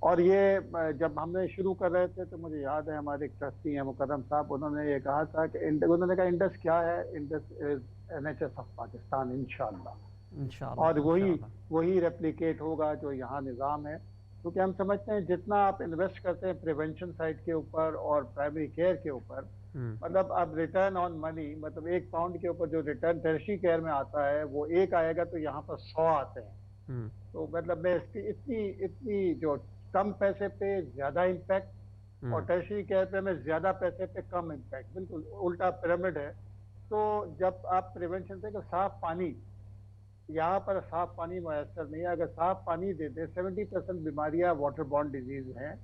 اور یہ جب ہم نے شروع کر رہے تھے تو مجھے یاد ہے ہمارے ایک ٹرسٹی ہیں مکرم صاحب، انہوں نے یہ کہا تھا کہ انہوں نے کہا انڈس کیا ہے، Indus is NHS of Pakistan انشاءاللہ، اور وہی ریپلیکیٹ ہوگا جو یہاں نظام ہے، کیونکہ ہم سمجھتے ہیں جتنا آپ انویسٹ کرتے ہیں پریونشن سائڈ کے اوپر اور پرائمری کیئر کے اوپر، مطلب اب ریٹرن آن منی، مطلب ایک پاؤنڈ کے اوپر جو ریٹرن ٹیرشری کیئر میں آتا ہے وہ ایک آئے گا تو یہاں پر 100 آتے ہیں. تو مطلب میں اس کی اتنی جو کم پیسے پہ زیادہ امپیکٹ اور ٹیرشری کیئر پہ میں زیادہ پیسے پہ کم امپیکٹ، بالکل الٹا پیرامڈ ہے. تو جب آپ پریونشن سے کہ صاف پانی، یہاں پر صاف پانی میسر نہیں ہے، اگر صاف پانی دے دیں 70% بیماریاں واٹر بورن ڈیزیز ہیں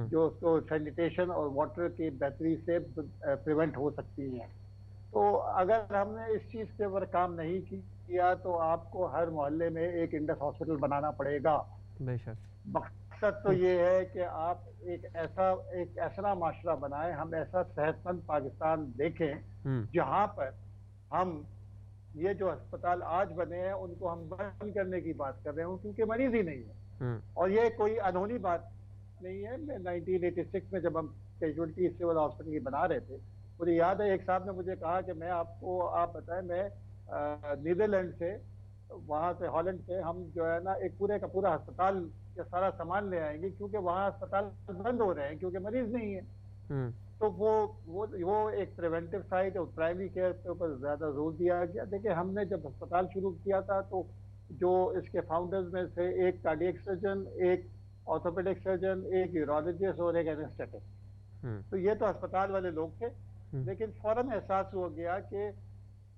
جو اس کو سینیٹیشن اور واٹر کی بہتری سے پریونٹ ہو سکتی ہیں. تو اگر ہم نے اس چیز کے اوپر کام نہیں کیا تو آپ کو ہر محلے میں ایک انڈس ہاسپٹل بنانا پڑے گا. بے شک. مقصد تو یہ ہے کہ آپ ایک ایسا معاشرہ بنائیں، ہم ایسا صحت مند پاکستان دیکھیں جہاں پر ہم یہ جو ہسپتال آج بنے ہیں ان کو ہم بند کرنے کی بات کر رہے ہوں کیونکہ مریض ہی نہیں ہے. اور یہ کوئی انہونی بات نہیں ہے. میں 1986 میں جب ہم کیجویلٹی سول ہاسپٹل کی بنا رہے تھے، مجھے یاد ہے ایک صاحب نے مجھے کہا کہ میں آپ بتائیں، میں نیدرلینڈ سے، وہاں سے ہالینڈ سے ہم جو ہے نا ایک پورے کا پورا ہسپتال کا سارا سامان لے آئیں گے کیونکہ وہاں ہسپتال بند ہو رہے ہیں کیونکہ مریض نہیں ہے. تو وہ ایک پریونٹیو سائٹ اور پرائمری کیئر کے اوپر زیادہ زور دیا گیا. دیکھیں ہم نے جب ہسپتال شروع کیا تھا تو جو اس کے فاؤنڈرز میں سے ایک کارڈیک سرجن، ایک آرتھوپیڈک سرجن، ایک یورولوجسٹ اور ایک اینسٹیٹسٹ، تو یہ تو ہسپتال والے لوگ تھے. لیکن فوراً احساس ہو گیا کہ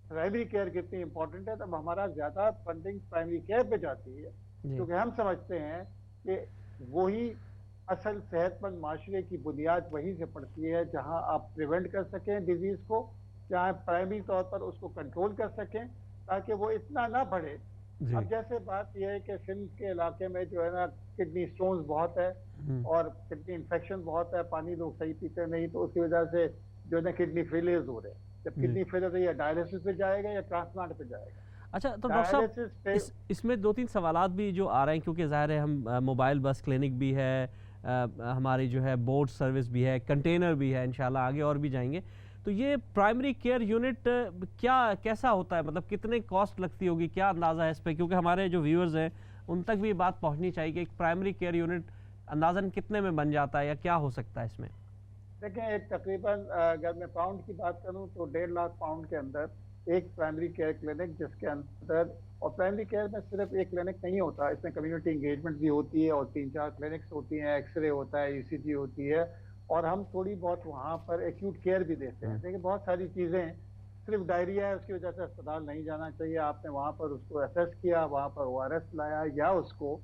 پرائمری کیئر کتنی امپورٹنٹ ہے، تب ہمارا زیادہ فنڈنگ پرائمری کیئر پہ جاتی ہے کیونکہ ہم سمجھتے ہیں کہ وہی اصل صحت مند معاشرے کی بنیاد وہیں سے پڑتی ہے جہاں آپ پریونٹ کر سکیں ڈیزیز کو، جہاں پرائمری طور پر اس کو کنٹرول کر سکیں تاکہ وہ اتنا نہ بڑھے. اب جیسے بات یہ ہے کہ سندھ کے علاقے میں جو ہے نا کڈنی سٹونز بہت ہے اور کڈنی انفیکشن بہت ہے، پانی لوگ صحیح پیتے نہیں، تو اس کی وجہ سے جو ہے نا کڈنی فیلیئرز ہو رہے ہیں. جب کڈنی فیلیئر یا ڈائلسس پہ جائے گا یا ٹرانسپلانٹ پہ جائے گا. اچھا تو ڈاکٹر صاحب اس میں 2-3 سوالات بھی جو آ رہے ہیں کیونکہ ظاہر ہے ہم موبائل بس کلینک بھی ہے، ہماری جو ہے بوٹ سروس بھی ہے، کنٹینر بھی ہے، انشاءاللہ آگے اور بھی جائیں گے. تو یہ پرائمری کیئر یونٹ کیسا ہوتا ہے، مطلب کتنے کاسٹ لگتی ہوگی، کیا اندازہ ہے اس پہ، کیونکہ ہمارے جو ویورز ہیں ان تک بھی یہ بات پہنچنی چاہیے کہ ایک پرائمری کیئر یونٹ اندازاً کتنے میں بن جاتا ہے یا کیا ہو سکتا ہے اس میں؟ دیکھیں ایک تقریباً اگر میں پاؤنڈ کی بات کروں تو 1.5 لاکھ پاؤنڈ کے اندر ایک پرائمری کیئر کلینک، جس کے اندر، اور پرائمری کیئر میں صرف ایک کلینک نہیں ہوتا، اس میں کمیونٹی انگیجمنٹ بھی ہوتی ہے اور 3-4 کلینکس ہوتی ہیں، ایکس رے ہوتا ہے، ECG ہوتی ہے، اور ہم تھوڑی بہت وہاں پر ایکیوٹ کیئر بھی دیتے ہیں. دیکھیں بہت ساری چیزیں ہیں، صرف ڈائریا ہے اس کی وجہ سے اسپتال نہیں جانا چاہیے. آپ نے وہاں پر اس کو اسیس کیا، وہاں پر ORS لایا، یا اس کو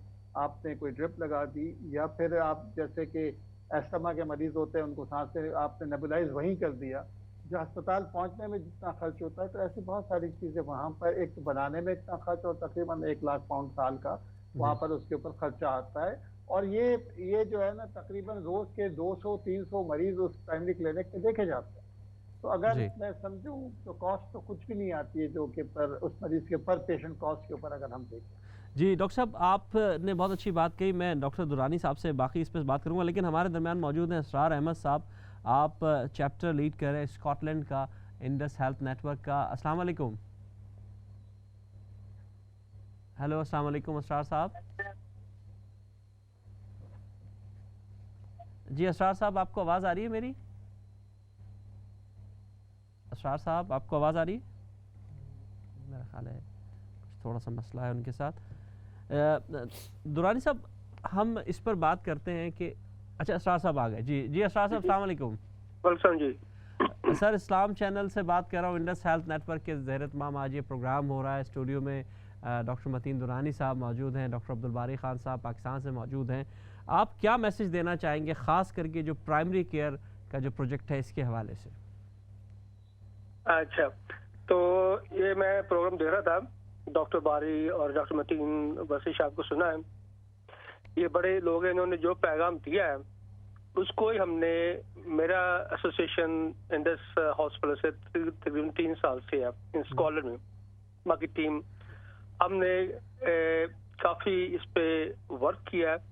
آپ نے کوئی ڈرپ لگا دی، یا پھر آپ جیسے کہ ایسٹما کے مریض ہوتے ہیں ان کو سانس سے آپ نے نیبولائز وہیں کر دیا. جو ہسپتال پہنچنے میں جتنا خرچ ہوتا ہے تو ایسی بہت ساری چیزیں وہاں پر، ایک تو بنانے میں اتنا خرچ، اور تقریباً 1 لاکھ پاؤنڈ سال کا وہاں پر اس کے اوپر خرچہ آتا ہے. اور یہ جو ہے نا تقریباً روز کے 200-300 مریض اس پرائمری کلینک میں دیکھے جاتے ہیں. تو اگر میں سمجھوں تو کاسٹ تو کچھ بھی نہیں آتی ہے جو کہ اس مریض کے پر پیشنٹ کاسٹ کے اوپر اگر ہم دیکھیں. جی ڈاکٹر صاحب آپ نے بہت اچھی بات کہی، میں ڈاکٹر درانی صاحب سے باقی اس پہ بات کروں گا، لیکن ہمارے درمیان موجود ہیں اسرار احمد صاحب، آپ چیپٹر لیڈ کر رہے ہیں اسکاٹ لینڈ کا انڈس ہیلتھ نیٹ ورک کا. السلام علیکم. ہیلو السلام علیکم اسرار صاحب. جی اسرار صاحب آپ کو آواز آ رہی ہے میری؟ اسرار صاحب آپ کو آواز آ رہی ہے؟ میرا خیال ہے تھوڑا سا مسئلہ ہے ان کے ساتھ. درانی صاحب ہم اس پر بات کرتے ہیں کہ اچھا اسرار صاحب آ گئے. جی اسرار صاحب السلام علیکم. وعلیکم جی سر اسلام چینل سے بات کر رہا ہوں، انڈس ہیلتھ نیٹ ورک کے زیر اہتمام آج یہ پروگرام ہو رہا ہے. اسٹوڈیو میں ڈاکٹر متین درانی صاحب موجود ہیں، ڈاکٹر عبدالباری خان صاحب پاکستان سے موجود ہیں. آپ کیا میسج دینا چاہیں گے خاص کر کے جو پرائمری کیئر کا جو پروجیکٹ ہے اس کے حوالے سے؟ اچھا تو یہ میں پروگرام دے رہا تھا، ڈاکٹر باری اور ڈاکٹر متین وسیع صاحب کو سنا ہے، یہ بڑے لوگ ہیں، انہوں نے جو پیغام دیا ہے اس کو ہی ہم نے، میرا ایسوسیشن انڈس ہاسپٹل سے تقریباً 3 سال سے ہے ان اسکالر میں، باقی ٹیم ہم نے کافی اس پہ ورک کیا ہے.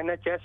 NHS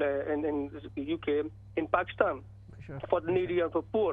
in UK, in Pakistan, for the needy and for poor.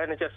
NHS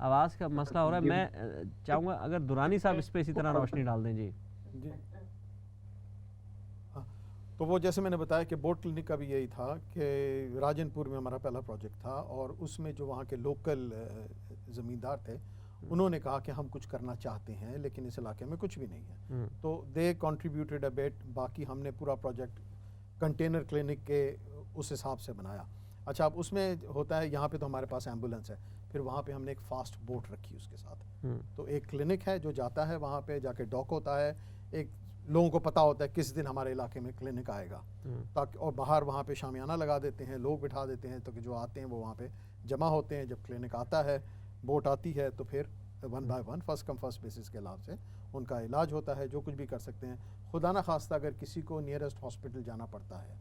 آواز کا مسئلہ ہو رہا ہے. میں چاہوں گا اگر دورانی صاحب اس پہ اسی طرح روشنی ڈال دیں. جی جی تو وہ جیسے میں نے بتایا کہ بوٹ کلینک کا بھی یہی تھا کہ راجن پور میں ہمارا پہلا پروجیکٹ تھا اور اس میں جو وہاں کے لوکل زمیندار تھے انہوں نے کہا کہ ہم کچھ کرنا چاہتے ہیں لیکن اس علاقے میں کچھ بھی نہیں ہے, تو دے کنٹریبیوٹیڈ اے بیٹ. باقی ہم نے پورا پروجیکٹ کنٹینر کلینک کے اس حساب سے بنایا. اچھا اب اس میں ہوتا ہے یہاں پہ تو ہمارے پاس ایمبولینس ہے, پھر وہاں پہ ہم نے ایک فاسٹ بوٹ رکھی اس کے ساتھ. تو ایک کلینک ہے جو جاتا ہے وہاں پہ جا کے ڈاک ہوتا ہے, ایک لوگوں کو پتہ ہوتا ہے کس دن ہمارے علاقے میں کلینک آئے گا تاکہ, اور باہر وہاں پہ شامیانہ لگا دیتے ہیں, لوگ بٹھا دیتے ہیں تو کہ جو آتے ہیں وہ وہاں پہ جمع ہوتے ہیں. جب کلینک آتا ہے بوٹ آتی ہے تو پھر 1 by 1 first come first basis کے حساب سے ان کا علاج ہوتا ہے, جو کچھ بھی کر سکتے ہیں. خدا نہ خواستہ اگر کسی کو نیئرسٹ ہاسپٹل جانا پڑتا ہے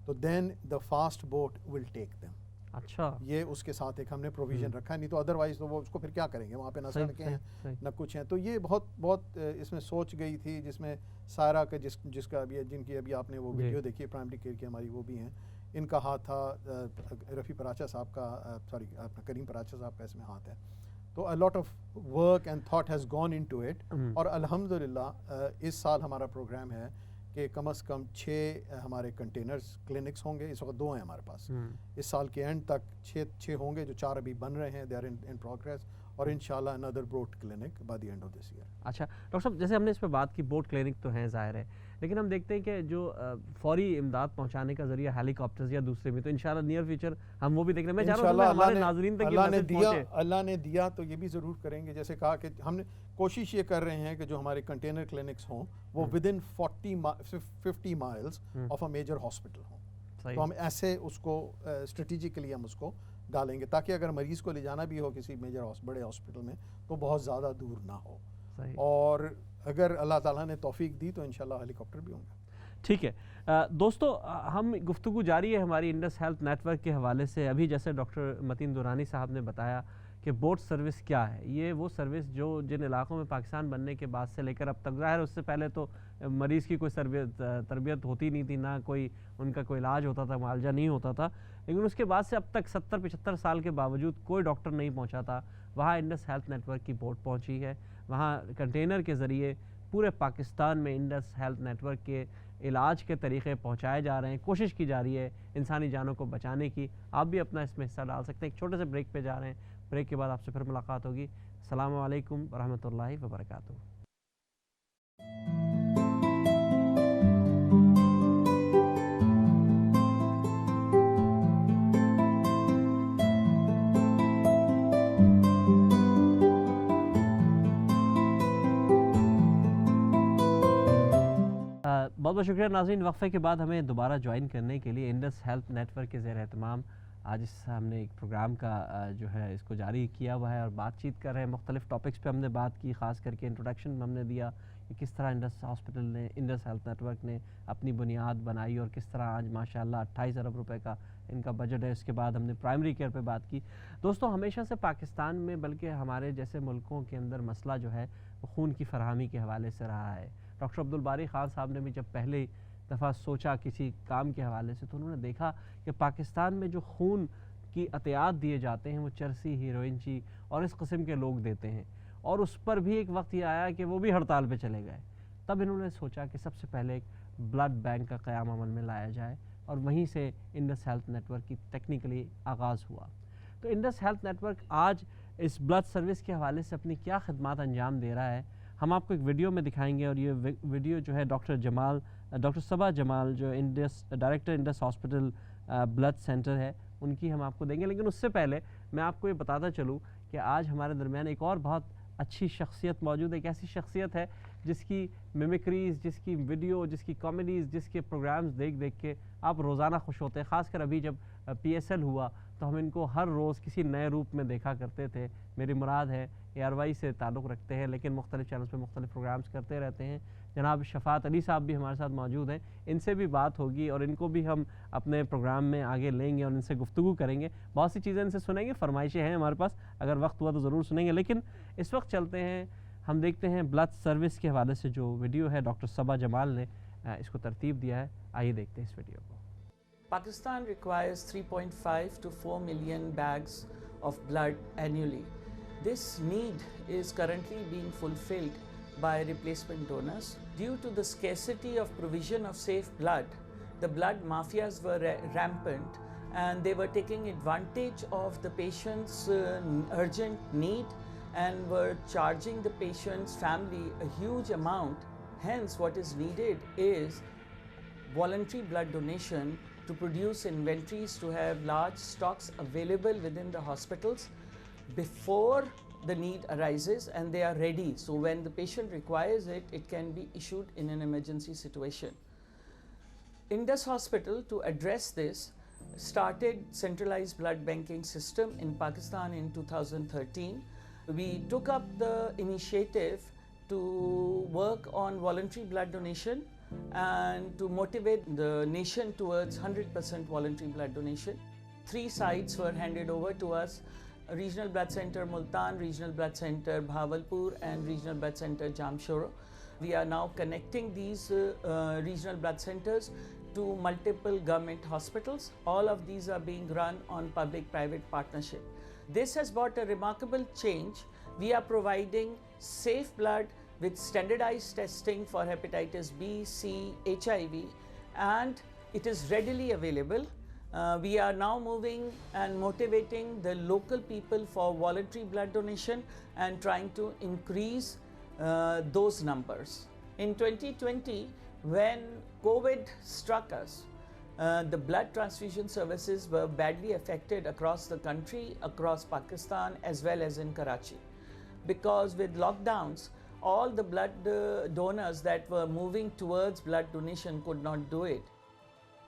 تو دین دا فاسٹ بوٹ ول ٹیک دیم. اچھا یہ اس کے ساتھ ایک ہم نے پروویژن رکھا ہے, نہیں تو ادروائز تو وہ اس کو پھر کیا کریں گے, وہاں پہ نہ سڑکیں ہیں نہ کچھ ہیں. تو یہ بہت اس میں سوچ گئی تھی جس میں سائرہ کا جس کا ابھی جن کی ابھی آپ نے وہ ویڈیو دیکھی ہے پرائمری کیئر کی ہماری وہ بھی ہیں, ان کا ہاتھ تھا, رفیع پراچا صاحب کا سوری کریم پراچا صاحب کا اس میں ہاتھ ہے. تو a lot of work and thought has gone into it. اور الحمدللہ اس سال ہمارا پروگرام ہے کہ کم از کم 6 ہمارے کنٹینرز کلینکس ہوں گے. اس وقت 2 ہیں ہمارے پاس. اس سال کے اینڈ تک 6 ہوں گے, جو 4 ابھی بن رہے ہیں, دے آر ان پروگریس, اور انشاءاللہ another boat clinic by the end of this year. اچھا ڈاکٹر صاحب جیسے ہم نے اس پہ بات کی بوٹ کلینک تو ہیں ظاہر ہے, لیکن ہم دیکھتے ہیں کہ جو فوری امداد پہنچانے کا ذریعہ ہیلی کاپٹرز یا دوسرے بھی, تو انشاءاللہ نیئر فیوچر ہم وہ بھی دیکھ رہے ہیں. میں چاہ رہا ہوں ہمارے ناظرین تک اللہ نے دیا تو یہ بھی ضرور کریں گے. جیسے کہا کہ ہم نے کوشش یہ کر رہے ہیں کہ جو ہمارے کنٹینر کلینکس ہوں وہ within 50 miles of a major hospital ہوں. تو ہم ایسے اس کو اسٹریٹجیکلی ہم اس کو ڈالیں گے تاکہ اگر مریض کو لے جانا بھی ہو کسی میجر بڑے ہاسپٹل میں تو بہت زیادہ دور نہ ہو. اور اگر اللہ تعالیٰ نے توفیق دی تو انشاءاللہ ہیلی کاپٹر بھی ہوں گے. ٹھیک ہے دوستو, ہم گفتگو جاری ہے ہماری انڈس ہیلتھ نیٹ ورک کے حوالے سے. ابھی جیسے ڈاکٹر متین دورانی صاحب نے بتایا کہ بوٹ سروس کیا ہے, یہ وہ سروس جو جن علاقوں میں پاکستان بننے کے بعد سے لے کر اب تک, ظاہر اس سے پہلے تو مریض کی کوئی تربیت ہوتی نہیں تھی, نہ کوئی ان کا کوئی علاج ہوتا تھا, معالجہ نہیں ہوتا تھا, لیکن اس کے بعد سے اب تک 70-75 سال کے باوجود کوئی ڈاکٹر نہیں پہنچا تھا. وہاں انڈس ہیلتھ نیٹ ورک کی بوٹ پہنچی ہے, وہاں کنٹینر کے ذریعے پورے پاکستان میں انڈس ہیلتھ نیٹ ورک کے علاج کے طریقے پہنچائے جا رہے ہیں. کوشش کی جا رہی ہے انسانی جانوں کو بچانے کی. آپ بھی اپنا اس میں حصہ ڈال سکتے ہیں. ایک چھوٹے سے بریک پہ جا رہے ہیں, بریک کے بعد آپ سے پھر ملاقات ہوگی. السلام علیکم ورحمۃ اللہ وبرکاتہ. بہت بہت شکریہ ناظرین. وقفے کے بعد ہمیں دوبارہ جوائن کرنے کے لیے انڈس ہیلتھ نیٹ ورک کے زیر اہتمام آج ہم نے ایک پروگرام کا جو ہے اس کو جاری کیا ہوا ہے اور بات چیت کر رہے ہیں. مختلف ٹاپکس پہ ہم نے بات کی, خاص کر کے انٹروڈکشن ہم نے دیا کہ کس طرح انڈس ہاسپٹل نے, انڈس ہیلتھ نیٹ ورک نے اپنی بنیاد بنائی اور کس طرح آج ماشاءاللہ 28 ارب روپے کا ان کا بجٹ ہے. اس کے بعد ہم نے پرائمری کیئر پہ بات کی. دوستوں ہمیشہ سے پاکستان میں بلکہ ہمارے جیسے ملکوں کے اندر مسئلہ جو ہے وہ خون کی فراہمی کے حوالے سے رہا ہے. ڈاکٹر عبدالباری خان صاحب نے بھی جب پہلی دفعہ سوچا کسی کام کے حوالے سے تو انہوں نے دیکھا کہ پاکستان میں جو خون کی عطیات دیے جاتے ہیں وہ چرسی, ہیروئن چی اور اس قسم کے لوگ دیتے ہیں, اور اس پر بھی ایک وقت یہ آیا کہ وہ بھی ہڑتال پہ چلے گئے. تب انہوں نے سوچا کہ سب سے پہلے ایک بلڈ بینک کا قیام عمل میں لایا جائے, اور وہیں سے انڈس ہیلتھ نیٹ ورک کی ٹیکنیکلی آغاز ہوا. تو انڈس ہیلتھ نیٹ ورک آج اس بلڈ سروس کے حوالے سے اپنی کیا خدمات انجام دے رہا ہے ہم آپ کو ایک ویڈیو میں دکھائیں گے. اور یہ ویڈیو جو ہے ڈاکٹر صبا جمال جو director Indus hospital blood centre ہے ان کی ہم آپ کو دیں گے. لیکن اس سے پہلے میں آپ کو یہ بتاتا چلوں کہ آج ہمارے درمیان ایک اور بہت اچھی شخصیت موجود ہے. ایک ایسی شخصیت ہے جس کی میمکریز, جس کی ویڈیو, جس کی کامیڈیز, جس کے پروگرامز دیکھ کے آپ روزانہ خوش ہوتے ہیں. خاص کر ابھی جب PSL ہوا تو ہم ان کو ہر روز کسی نئے روپ میں دیکھا کرتے تھے. میری مراد ہے ARY سے تعلق رکھتے ہیں لیکن مختلف چینلز پہ مختلف پروگرامز کرتے رہتے ہیں. جناب شفاعت علی صاحب بھی ہمارے ساتھ موجود ہیں, ان سے بھی بات ہوگی اور ان کو بھی ہم اپنے پروگرام میں آگے لیں گے اور ان سے گفتگو کریں گے. بہت سی چیزیں ان سے سنیں گے, فرمائشیں ہیں ہمارے پاس, اگر وقت ہوا تو ضرور سنیں گے. لیکن اس وقت چلتے ہیں, ہم دیکھتے ہیں بلڈ سروس کے حوالے سے جو ویڈیو ہے ڈاکٹر صبا جمال نے اس کو ترتیب دیا ہے. آئیے دیکھتے ہیں اس ویڈیو کو. Pakistan requires 3.5 to 4 million bags of blood annually. This need is currently being fulfilled by replacement donors. Due to the scarcity of provision of safe blood, the blood mafias were rampant, and they were taking advantage of the patient's urgent need and were charging the patient's family a huge amount. Hence, what is needed is voluntary blood donation to produce inventories, to have large stocks available within the hospitals before the need arises and they are ready. So when the patient requires it, it can be issued in an emergency situation. Indus Hospital, to address this, started centralized blood banking system in Pakistan in 2013. We took up the initiative to work on voluntary blood donation and to motivate the nation towards 100% voluntary blood donation. 3 sites were handed over to us: Regional Blood Center Multan, Regional Blood Center Bhavalpur, and Regional Blood Center Jamshoro. We are now connecting these regional blood centers to multiple government hospitals. All of these are being run on public-private partnership. This has brought a remarkable change. We are providing safe blood with standardized testing for hepatitis B, C, HIV, and it is readily available. We are now moving and motivating the local people for voluntary blood donation and trying to increase those numbers. In 2020, when COVID struck us, the blood transfusion services were badly affected across the country, across Pakistan, as well as in Karachi. Because with lockdowns, all the blood donors that were moving towards blood donation could not do it.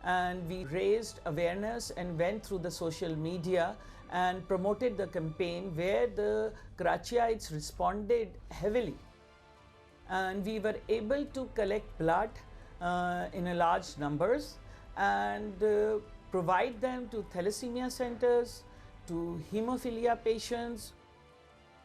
And we raised awareness and went through the social media and promoted the campaign where the Karachiites responded heavily. And we were able to collect blood in a large numbers and provide them to thalassemia centers, to hemophilia patients.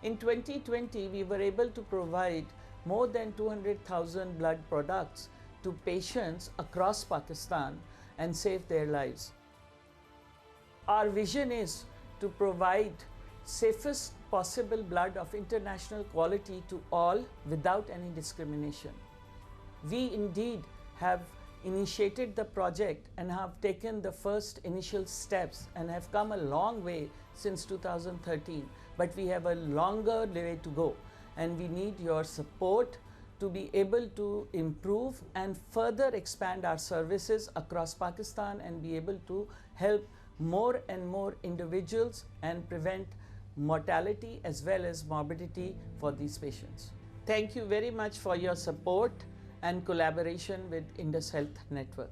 In 2020, we were able to provide more than 200,000 blood products to patients across Pakistan and save their lives. Our vision is to provide safest possible blood of international quality to all without any discrimination. We indeed have initiated the project and have taken the first initial steps and have come a long way since 2013, but we have a longer way to go, and we need your support to be able to improve and further expand our services across Pakistan and be able to help more and more individuals and prevent mortality as well as morbidity for these patients. Thank you very much for your support and collaboration with Indus Health Network.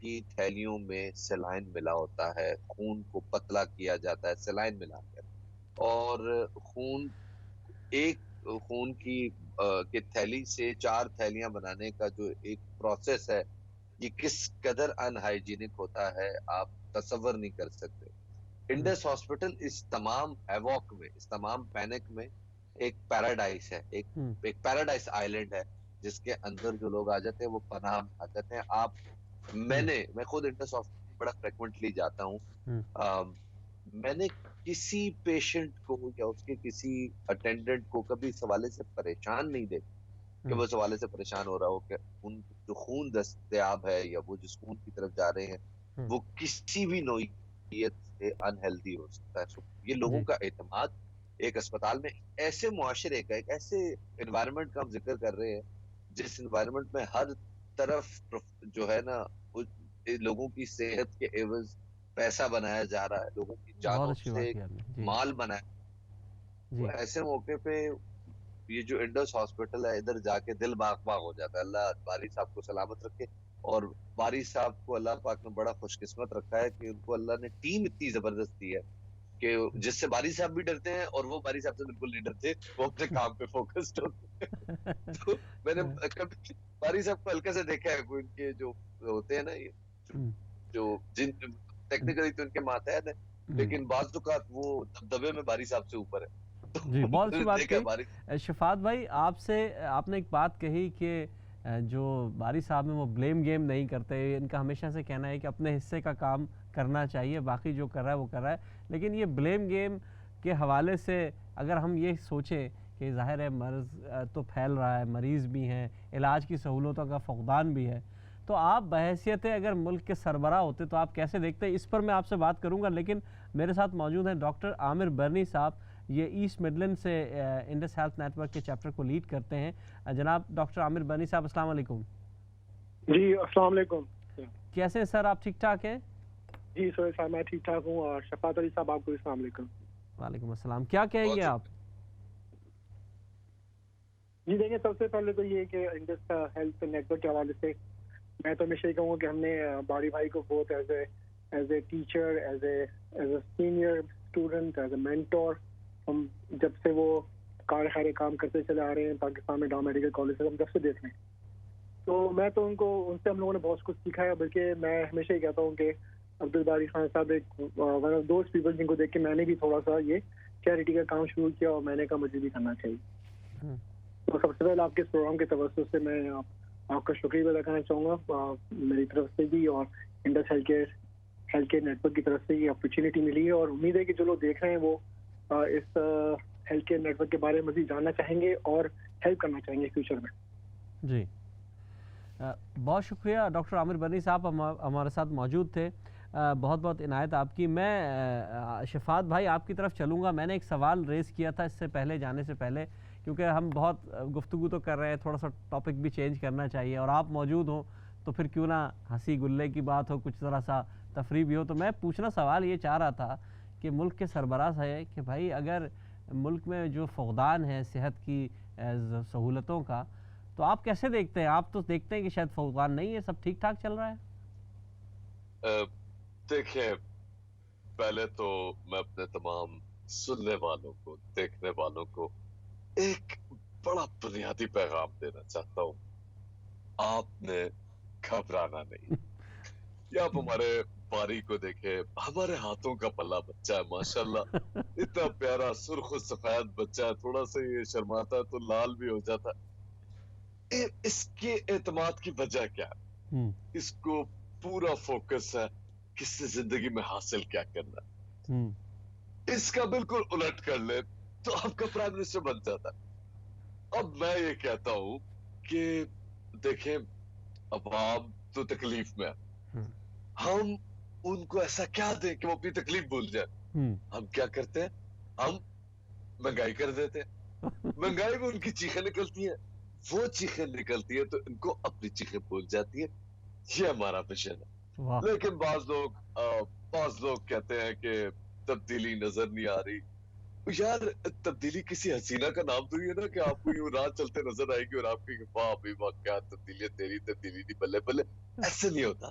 کی تھیلیوں میں سیلائن ملا ہوتا ہے، خون کو پتلا کیا جاتا ہے سیلائن ملا کر، اور ایک خون کی تھیلی سے 4 تھیلیاں بنانے کا جو ایک پروسیس ہے، یہ کس قدر ان ہائیجینک ہوتا ہے آپ تصور نہیں کر سکتے. انڈس ہاسپٹل اس تمام ہیوک میں، اس تمام پینک میں ایک پیراڈائز ہے، ایک پیراڈائز آئیلینڈ ہے، جس کے اندر جو لوگ آ جاتے ہیں وہ پناہ آ جاتے ہیں. میں خود انڈس ہاسپٹل بڑا فریکوینٹلی جاتا ہوں. میں نے کسی پیشنٹ کو یا اس کے کسی اٹینڈنٹ کو کبھی اس حوالے سے پریشان نہیں دیکھا کہ وہ اس حوالے سے پریشان ہو رہا ہو کہ ان جو خون دستیاب ہے یا وہ جس خون کی طرف جا رہے ہیں وہ کسی بھی نوعیت سے انہیلدی ہو سکتا ہے. یہ لوگوں کا اعتماد ایک اسپتال میں، ایسے معاشرے کا، ایک ایسے انوائرمنٹ کا ہم ذکر کر رہے ہیں جس انوائرمنٹ میں ہر طرف جو ہے نا لوگوں کی صحت کے عوض پیسہ بنایا جا رہا ہے، لوگوں کی جانوں سے مال بنایا. ایسے موقع پہ یہ جو انڈس ہاسپٹل ہے، ادھر جا کے دل باغ باغ ہو جاتا ہے. اللہ باری صاحب کو سلامت رکھے، اور باری صاحب کو اللہ پاک نے بڑا خوش قسمت رکھا ہے کہ ان کو اللہ نے ٹیم اتنی زبردست دی ہے کہ جس سے باری صاحب بھی ڈرتے ہیں اور وہ باری صاحب سے بالکل نہیں ڈرتے، وہ اپنے کام پہ فوکسڈ ہوتے ہیں. تو میں نے کبھی باری صاحب کو ہلکا سے دیکھا ہے، کوئی ان کے جو ہوتے ہیں نا، جو جن ٹیکنیکلی تو ان کے ماتحت ہیں، لیکن بعض اوقات وہ دبدبے میں باری صاحب سے اوپر ہے. جی بہت سی بات کہی. شفاعت بھائی، آپ نے ایک بات کہی کہ جو باری صاحب میں وہ بلیم گیم نہیں کرتے. ان کا ہمیشہ سے کہنا ہے کہ اپنے حصے کا کام کرنا چاہیے، باقی جو کر رہا ہے وہ کر رہا ہے. لیکن یہ بلیم گیم کے حوالے سے اگر ہم یہ سوچیں کہ ظاہر ہے مرض تو پھیل رہا ہے، مریض بھی ہیں، علاج کی سہولتوں کا فقدان بھی ہے، تو آپ بحیثیت اگر ملک کے سربراہ ہوتے تو آپ کیسے دیکھتے ہیں؟ اس پر میں آپ سے بات کروں گا، لیکن میرے ساتھ موجود ہیں ڈاکٹر عامر برنی صاحب. یہ ایسٹ مڈلینڈ سے انڈس ہیلتھ نیٹ ورک کے چیپٹر کو لیڈ کرتے ہیں. جناب ڈاکٹر عامر برنی صاحب، السلام علیکم. جی السلام علیکم. کیسے ہیں سر؟ آپ ٹھیک ٹھاک ہیں؟ جی سہیل صاحب میں ٹھیک ٹھاک ہوں، اور شفاعت علی صاحب آپ کو السلام علیکم. وعلیکم السلام. کیا کہیں گے آپ؟ جی دیکھیں، سب سے پہلے تو یہ کہ انڈس ہیلتھ نیٹ ورک کے حوالے سے میں تو ہمیشہ یہ کہوں گا کہ ہم نے باری بھائی کو بہت as a teacher, as a senior student, as a mentor, ہم جب سے وہ خیر کام کرتے چلے آ رہے ہیں پاکستان میں ڈاؤن میڈیکل کالج سے، ہم جب سے دیکھ رہے ہیں. تو میں تو ان سے ہم لوگوں نے بہت کچھ سیکھا ہے. بلکہ میں ہمیشہ یہ کہتا ہوں کہ عبدالباری خان صاحب ایک ون آف دوز پیپل جن کو دیکھ کے میں نے بھی تھوڑا سا یہ چیریٹی کا کام شروع کیا، اور میں نے کہا مجھے بھی کرنا چاہیے. تو سب سے پہلے آپ کے اس پروگرام کے توسط سے میں آپ کا شکریہ ادا کرنا چاہوں گا. میری طرف سے بھی اور Indus health care network کی طرف سے یہ اپرچونیٹی ملی ہے، اور امید ہے کہ جو لوگ دیکھ رہے ہیں وہ اس ہیلتھ کیئر نیٹ ورک کے بارے میں مزید جاننا چاہیں گے اور ہیلپ کرنا چاہیں گے فیوچر میں. جی بہت شکریہ ڈاکٹر عامر برنی صاحب ہمارے ساتھ موجود تھے. بہت بہت عنایت آپ کی. میں شفاعت بھائی آپ کی طرف چلوں گا. میں نے ایک سوال ریز کیا تھا اس سے پہلے جانے سے پہلے، کیونکہ ہم بہت گفتگو تو کر رہے ہیں، تھوڑا سا ٹاپک بھی چینج کرنا چاہیے، اور آپ موجود ہوں تو پھر کیوں نہ ہنسی گلے کی بات ہو، کچھ ذرا سا تفریح بھی ہو. تو میں پوچھنا سوال یہ چاہ رہا تھا کہ ملک کے سربراہ ہے کہ بھائی اگر ملک میں جو فقدان ہے صحت کی سہولتوں کا، تو آپ کیسے دیکھتے ہیں؟ آپ تو دیکھتے ہیں کہ شاید فقدان نہیں ہے، سب ٹھیک ٹھاک چل رہا ہے. دیکھیں، پہلے تو میں اپنے تمام سننے والوں کو، دیکھنے والوں کو ایک بڑا بنیادی پیغام دینا چاہتا ہوں. آپ نے گھبرانا نہیں. یا آپ ہمارے باری کو دیکھیں، ہمارے ہاتھوں کا پلہ بچہ ہے ماشاءاللہ، اتنا پیارا سرخ و سفید بچہ ہے، تھوڑا سا یہ شرماتا ہے تو لال بھی ہو جاتا ہے. اس کے اعتماد کی وجہ کیا ہے؟ اس کو پورا فوکس ہے کس نے زندگی میں حاصل کیا کرنا ہے. اس کا بالکل الٹ کر لے تو آپ کا پرائم منسٹر بن جاتا ہے. اب میں یہ کہتا ہوں کہ دیکھیں، عوام تو تکلیف میں ہے، ہم ان کو ایسا کیا دیں کہ وہ اپنی تکلیف بھول جائے. ہم کیا کرتے ہیں؟ ہم مہنگائی کر دیتے ہیں. مہنگائی میں ان کی چیخیں نکلتی ہیں، وہ چیخیں نکلتی ہے تو ان کو اپنی چیخیں بھول جاتی ہے. یہ ہمارا مشن ہے. لیکن بعض لوگ کہتے ہیں کہ تبدیلی نظر نہیں آ رہی. یار تبدیلی کسی حسینہ کا نام تو یہ نا کہ آپ کو یوں رات چلتے نظر آئے گی اور آپ کی واہ بھی واہ کیا تبدیلی ہے، تیری تبدیلی نہیں، بلے بلے. ایسے نہیں ہوتا.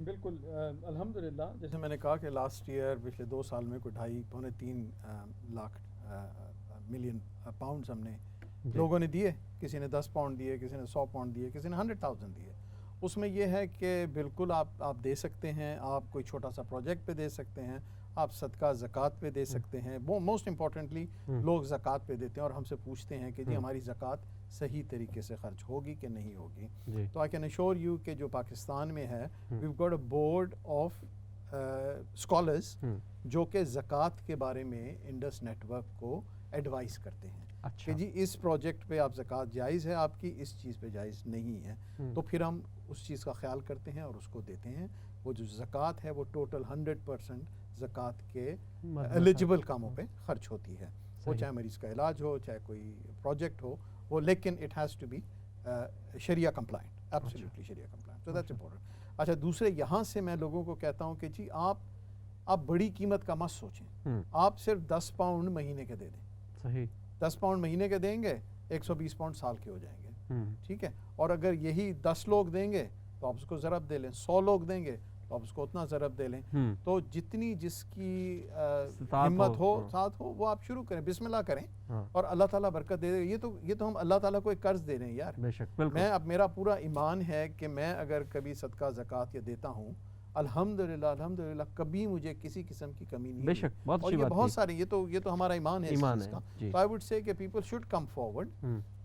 بالکل الحمدللہ، جیسے میں نے کہا کہ لاسٹ ایئر پچھلے 2 سال میں کوئی 2.5-3 لاکھ ملین پاؤنڈز ہم نے لوگوں نے دیے. کسی نے 10 پاؤنڈ دیے، کسی نے 100 پاؤنڈ دیے، کسی نے 100,000 دیے. اس میں یہ ہے کہ بالکل آپ دے سکتے ہیں، آپ کوئی چھوٹا سا پروجیکٹ پہ دے سکتے ہیں، آپ صدقہ زکوٰۃ پہ دے سکتے ہیں. وہ موسٹ امپورٹنٹلی لوگ زکوٰۃ پہ دیتے ہیں اور ہم سے پوچھتے ہیں کہ جی ہماری زکوٰۃ صحیح طریقے سے خرچ ہوگی کہ نہیں ہوگی. تو آئی کین ایشور یو کہ جو پاکستان میں ہے we've got a board of scholars جو کہ زکوٰۃ کے بارے میں انڈس نیٹ ورک کو ایڈوائز کرتے ہیں کہ جی اس پروجیکٹ پہ آپ زکوٰۃ جائز ہے آپ کی، اس چیز پہ جائز نہیں ہے. تو پھر ہم اس چیز کا خیال کرتے ہیں اور اس کو دیتے ہیں. وہ جو زکوٰۃ ہے وہ ٹوٹل 100% زکوٰۃ کے ایلیجبل کاموں پہ خرچ ہوتی ہے. وہ چاہے مریض کا علاج ہو، چاہے کوئی پروجیکٹ ہو، وہ لیکن it has to be Shariah compliant, absolutely Shariah compliant. So that's important. اچھا، دوسرے یہاں سے میں لوگوں کو کہتا ہوں کہ جی آپ بڑی قیمت کا مت سوچیں، آپ صرف 10 پاؤنڈ مہینے کے دے دیں. صحیح، 10 پاؤنڈ مہینے کے دیں گے 120 پاؤنڈ سال کے ہو جائیں گے. ٹھیک ہے، اور اگر یہی 10 لوگ دیں گے تو آپ اس کو ضرب دے لیں، 100 لوگ دیں گے تو آپ اس کو اتنا ضرب دے لیں. تو جتنی جس کی ہمت ہو ساتھ ہو وہ آپ شروع کریں، بسم اللہ کریں اور اللہ تعالیٰ برکت دے دے. یہ تو ہم اللہ تعالیٰ کو ایک قرض دے رہے ہیں یار. بے شک، میں اب میرا پورا ایمان ہے کہ میں اگر کبھی صدقہ زکوٰۃ یا دیتا ہوں الحمدللہ کبھی مجھے کسی قسم کی کمی نہیں. بے شک، بہت اچھی بات. بہت سارے یہ تو ہمارا ایمان ہے اس چیز کا. تو آئی وڈ سے کہ پیپل شوڈ کم فارورڈ.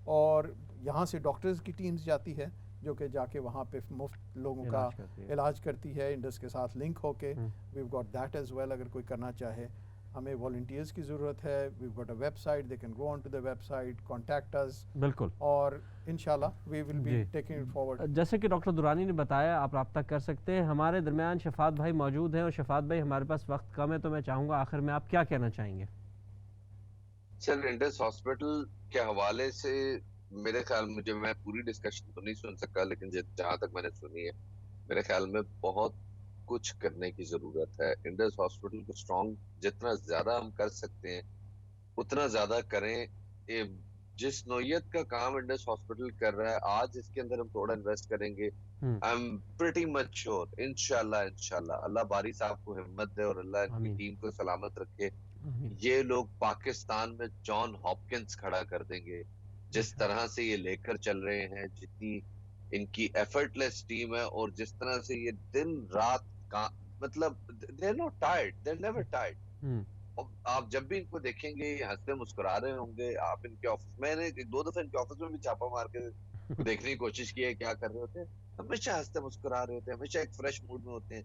اور یہاں سے ڈاکٹرز کی ٹیمز جاتی ہے جو کہ جا کے وہاں پہ مفت لوگوں کا علاج کرتی ہے انڈس کے ساتھ لنک ہو کے. We've got that as well. اگر کوئی کرنا چاہے، ہمیں والنٹیئرز کی ضرورت ہے. We've got a website, they can go on to the website, contact us. بالکل، اور انشاءاللہ we will be taking it forward. جیسے کہ ڈاکٹر درانی نے بتایا، آپ رابطہ کر سکتے ہیں. ہمارے درمیان شفاعت بھائی موجود ہیں، اور شفاعت بھائی ہمارے پاس وقت کم ہے تو میں چاہوں گا آخر میں آپ کیا کہنا چاہیں گے؟ سر، انڈس ہاسپٹل کے حوالے سے میرے خیال میں پوری ڈسکشن تو نہیں سن سکا، لیکن جہاں تک میں نے سنی ہے میرے خیال میں بہت کچھ کرنے کی ضرورت ہے. انڈس ہاسپٹل کو اسٹرانگ جتنا زیادہ ہم کر سکتے ہیں اتنا زیادہ کریں. جس نوعیت کا کام انڈس ہاسپٹل کر رہا ہے آج، اس کے اندر ہم تھوڑا انویسٹ کریں گے. I am pretty much sure انشاءاللہ اللہ باری صاحب کو ہمت دے اور اللہ ان کی ٹیم کو سلامت رکھے. یہ لوگ پاکستان میں جان ہاپکنس کھڑا کر دیں گے. جس طرح سے یہ لے کر چل رہے ہیں، جتنی ان کی ایفرٹ لیس ٹیم ہے، اور جس طرح سے یہ دن رات مطلب they're not tired, they're never tired. آپ جب بھی ان کو دیکھیں گے یہ ہنستے مسکرا رہے ہوں گے. آپ ان کے آفس، میں نے 2 دفعہ ان کے آفس میں بھی چھاپا مار کے دیکھنے کی کوشش کی ہے کیا کر رہے ہوتے ہیں. ہمیشہ ہنستے مسکرا رہے ہوتے ہیں، ہمیشہ ایک فریش موڈ میں ہوتے ہیں.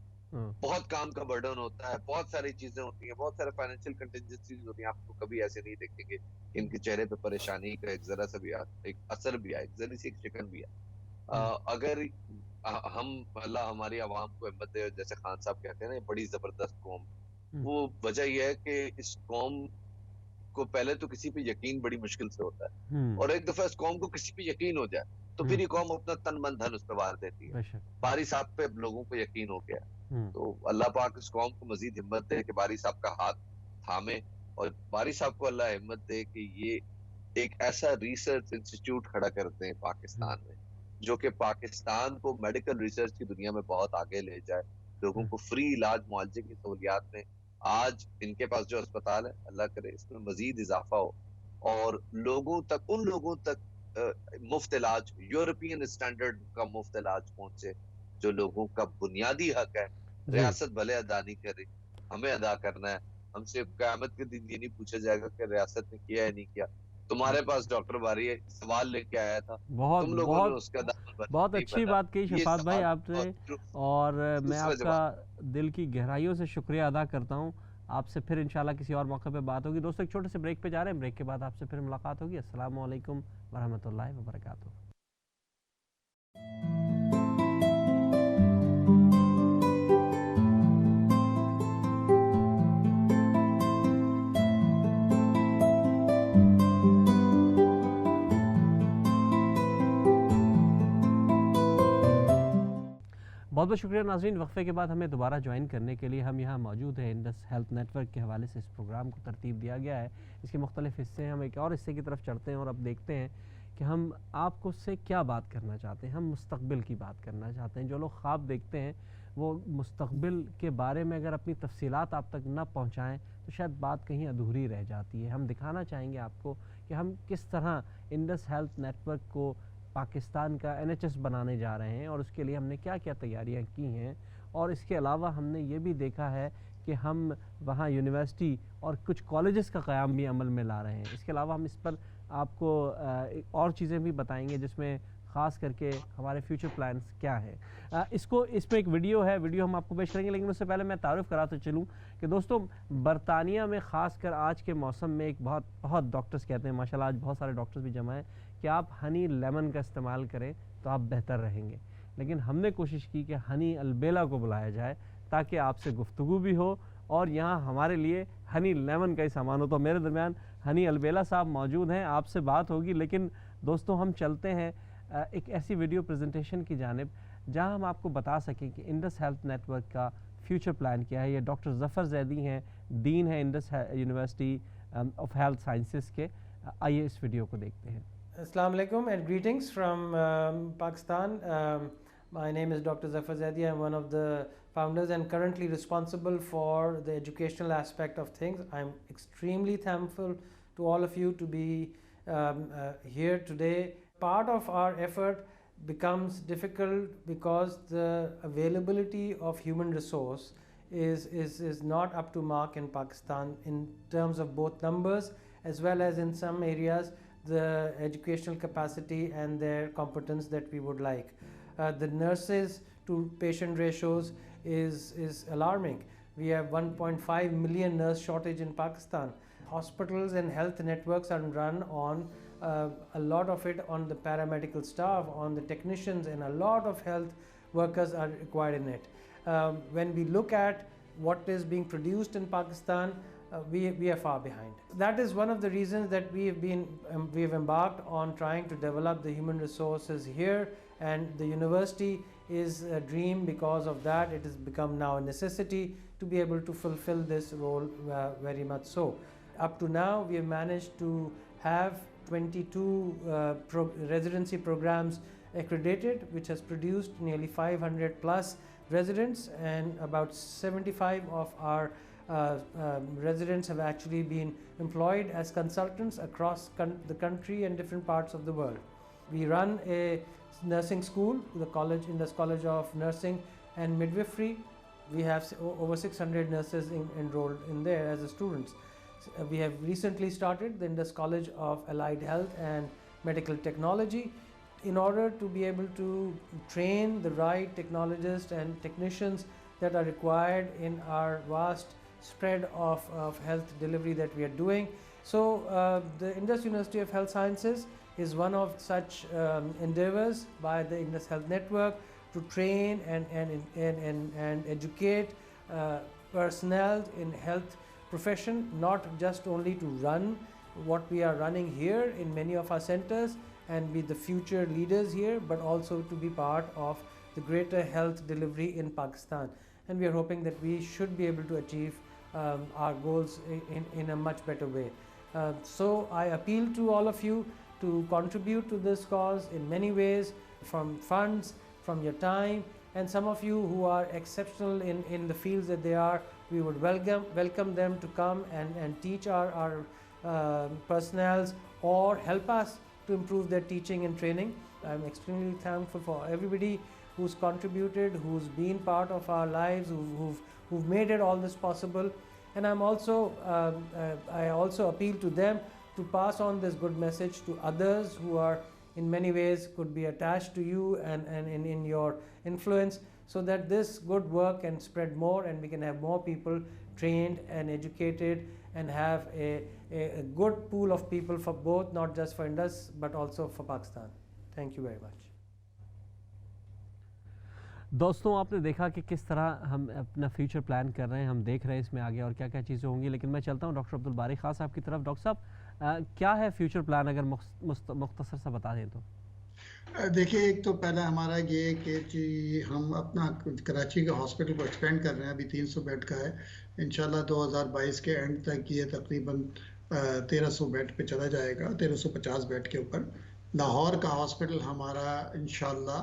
بہت کام کا برڈن ہوتا ہے، بہت ساری چیزیں ہوتی ہیں، بہت سارے فائنینشیل کنٹینجنسیز ہوتی ہیں. آپ کو کبھی ایسے نہیں دیکھیں گے ان کے چہرے پہ پریشانی کا ایک ذرا سا بھی ایک اثر بھی آئے، ایک ذری سی ایک شکن بھی آئے. اگر ہم اللہ ہماری عوام کو ہمت دے، جیسے خان صاحب کہتے ہیں نا، بڑی زبردست قوم. وہ وجہ یہ ہے کہ اس قوم کو پہلے تو کسی پہ یقین بڑی مشکل سے ہوتا ہے، اور ایک دفعہ اس قوم کو کسی پہ یقین ہو جائے تو پھر یہ قوم اپنا تن من دھن اس پہ وار دیتی ہے. باری صاحب پہ لوگوں کو یقین ہو گیا. تو اللہ پاک اس قوم کو مزید ہمت دے کہ باری صاحب کا ہاتھ تھامے، اور باری صاحب کو اللہ ہمت دے کہ یہ ایک ایسا ریسرچ انسٹیٹیوٹ کھڑا کرتے ہیں پاکستان میں جو کہ پاکستان کو میڈیکل ریسرچ کی دنیا میں بہت آگے لے جائے. لوگوں کو فری علاج معالجے کی سہولیات میں آج ان کے پاس جو اسپتال ہے، اللہ کرے اس میں مزید اضافہ ہو، اور لوگوں تک، ان لوگوں تک مفت علاج، یورپین اسٹینڈرڈ کا مفت علاج پہنچے جو لوگوں کا بنیادی حق ہے. ریاست بھلے ادا نہیں کر رہی، ہمیں ادا کرنا ہے. ہم سے قیامت کے دن یہ نہیں پوچھا جائے گا کہ ریاست نے کیا ہے نہیں کیا. تمہارے پاس ڈاکٹر باری سوال لے کے آیا تھا، تم لوگوں نے اس کا بہت اچھی بات کہی شفاعت بھائی آپ نے، اور میں آپ کا دل کی گہرائیوں سے شکریہ ادا کرتا ہوں. آپ سے پھر انشاءاللہ کسی اور موقع پہ بات ہوگی. دوستو ایک چھوٹے سے بریک پہ جا رہے ہیں، بریک کے بعد آپ سے پھر ملاقات ہوگی. السلام علیکم ورحمۃ اللہ وبرکاتہ. بہت بہت شکریہ ناظرین. وقفے کے بعد ہمیں دوبارہ جوائن کرنے کے لیے ہم یہاں موجود ہیں. انڈس ہیلتھ نیٹ ورک کے حوالے سے اس پروگرام کو ترتیب دیا گیا ہے. اس کے مختلف حصے ہیں. ہم ایک اور حصے کی طرف چڑھتے ہیں اور اب دیکھتے ہیں کہ ہم آپ کو سے کیا بات کرنا چاہتے ہیں. ہم مستقبل کی بات کرنا چاہتے ہیں. جو لوگ خواب دیکھتے ہیں وہ مستقبل کے بارے میں اگر اپنی تفصیلات آپ تک نہ پہنچائیں تو شاید بات کہیں ادھوری رہ جاتی ہے. ہم دکھانا چاہیں گے آپ کو کہ ہم کس طرح انڈس ہیلتھ نیٹ ورک کو پاکستان کا NHS بنانے جا رہے ہیں اور اس کے لیے ہم نے کیا کیا تیاریاں کی ہیں. اور اس کے علاوہ ہم نے یہ بھی دیکھا ہے کہ ہم وہاں یونیورسٹی اور کچھ کالجز کا قیام بھی عمل میں لا رہے ہیں. اس کے علاوہ ہم اس پر آپ کو اور چیزیں بھی بتائیں گے جس میں خاص کر کے ہمارے فیوچر پلانز کیا ہیں. اس میں ایک ویڈیو ہے, ویڈیو ہم آپ کو پیش کریں گے, لیکن اس سے پہلے میں تعارف کراتا چلوں کہ دوستوں برطانیہ میں خاص کر آج کے موسم میں ایک بہت ڈاکٹرز کہتے ہیں, ماشاءاللہ آج بہت سارے ڈاکٹرز بھی جمع ہیں, کہ آپ ہنی لیمن کا استعمال کریں تو آپ بہتر رہیں گے. لیکن ہم نے کوشش کی کہ ہنی البیلا کو بلایا جائے تاکہ آپ سے گفتگو بھی ہو اور یہاں ہمارے لیے ہنی لیمن کا ہی سامان ہو. تو میرے درمیان ہنی البیلا صاحب موجود ہیں, آپ سے بات ہوگی. لیکن دوستوں ہم چلتے ہیں ایک ایسی ویڈیو پریزنٹیشن کی جانب جہاں ہم آپ کو بتا سکیں کہ انڈس ہیلتھ نیٹ ورک کا فیوچر پلان کیا ہے. یہ ڈاکٹر ظفر زیدی ہیں, دین ہیں Indus university of health sciences کے. آئیے اس ویڈیو کو دیکھتے ہیں. السلام علیکم and greetings from Pakistan. My name is Dr. Zafar Zaidi. I'm one of the founders and currently responsible for the educational aspect of things. I'm extremely thankful to all of you to be here today. Part of our effort becomes difficult because the availability of human resource is not up to mark in Pakistan in terms of both numbers as well as in some areas the educational capacity and their competence that we would like. The nurses to patient ratios is alarming. We have 1.5 million nurse shortage in Pakistan. Hospitals and health networks are run on a lot of it on the paramedical staff, on the technicians, and a lot of health workers are required in it. When we look at what is being produced in Pakistan, we are far behind. That is one of the reasons that we have embarked on trying to develop the human resources here, and the university is a dream. Because of that, it has become now a necessity to be able to fulfill this role very much so. Up to now, we have managed to have 22 residency programs accredited, which has produced nearly 500 plus residents, and about 75 of our residents have actually been employed as consultants across the country and different parts of the world. We run a nursing school, the Indus College of Nursing and Midwifery. We have over 600 nurses enrolled in there as students. We have recently started the Indus College of Allied Health and Medical Technology in order to be able to train the right technologists and technicians that are required in our vast spread of health delivery that we are doing. So the Indus University of Health Sciences is one of such endeavors by the Indus Health Network to train and educate personnel in health profession, not just only to run what we are running here in many of our centers and be the future leaders here, but also to be part of the greater health delivery in Pakistan. And we are hoping that we should be able to achieve our goals in a much better way. So I appeal to all of you to contribute to this cause in many ways, from funds, from your time, and some of you who are exceptional in the fields that they are, we would welcome them to come and teach our personnels or help us to improve their teaching and training. I'm extremely thankful for everybody who's contributed, who's been part of our lives, who've made it all this possible. And I also appeal to them to pass on this good message to others who are in many ways could be attached to you and in your influence, so that this good work can spread more and we can have more people trained and educated and have a good pool of people for both, not just for Indus but also for Pakistan. Thank you very much. دوستوں آپ نے دیکھا کہ کس طرح ہم اپنا future plan کر رہے ہیں, ہم دیکھ رہے ہیں اس میں آگے اور کیا کیا چیزیں ہوں گی. لیکن میں چلتا ہوں ڈاکٹر عبدالباری خان صاحب کی طرف. ڈاکٹر صاحب کیا ہے فیوچر پلان, اگر مختصر سا بتا دیں تو. دیکھیں, ایک تو پہلا ہمارا یہ کہ جی ہم اپنا کراچی کا ہاسپٹل کو ایکسپینڈ کر رہے ہیں. ابھی 300 بیڈ کا ہے, انشاءاللہ 2022 کے اینڈ تک یہ تقریباً 1300 بیڈ پہ چلا جائے گا, 1350 بیڈ کے اوپر. لاہور کا ہاسپٹل ہمارا انشاءاللہ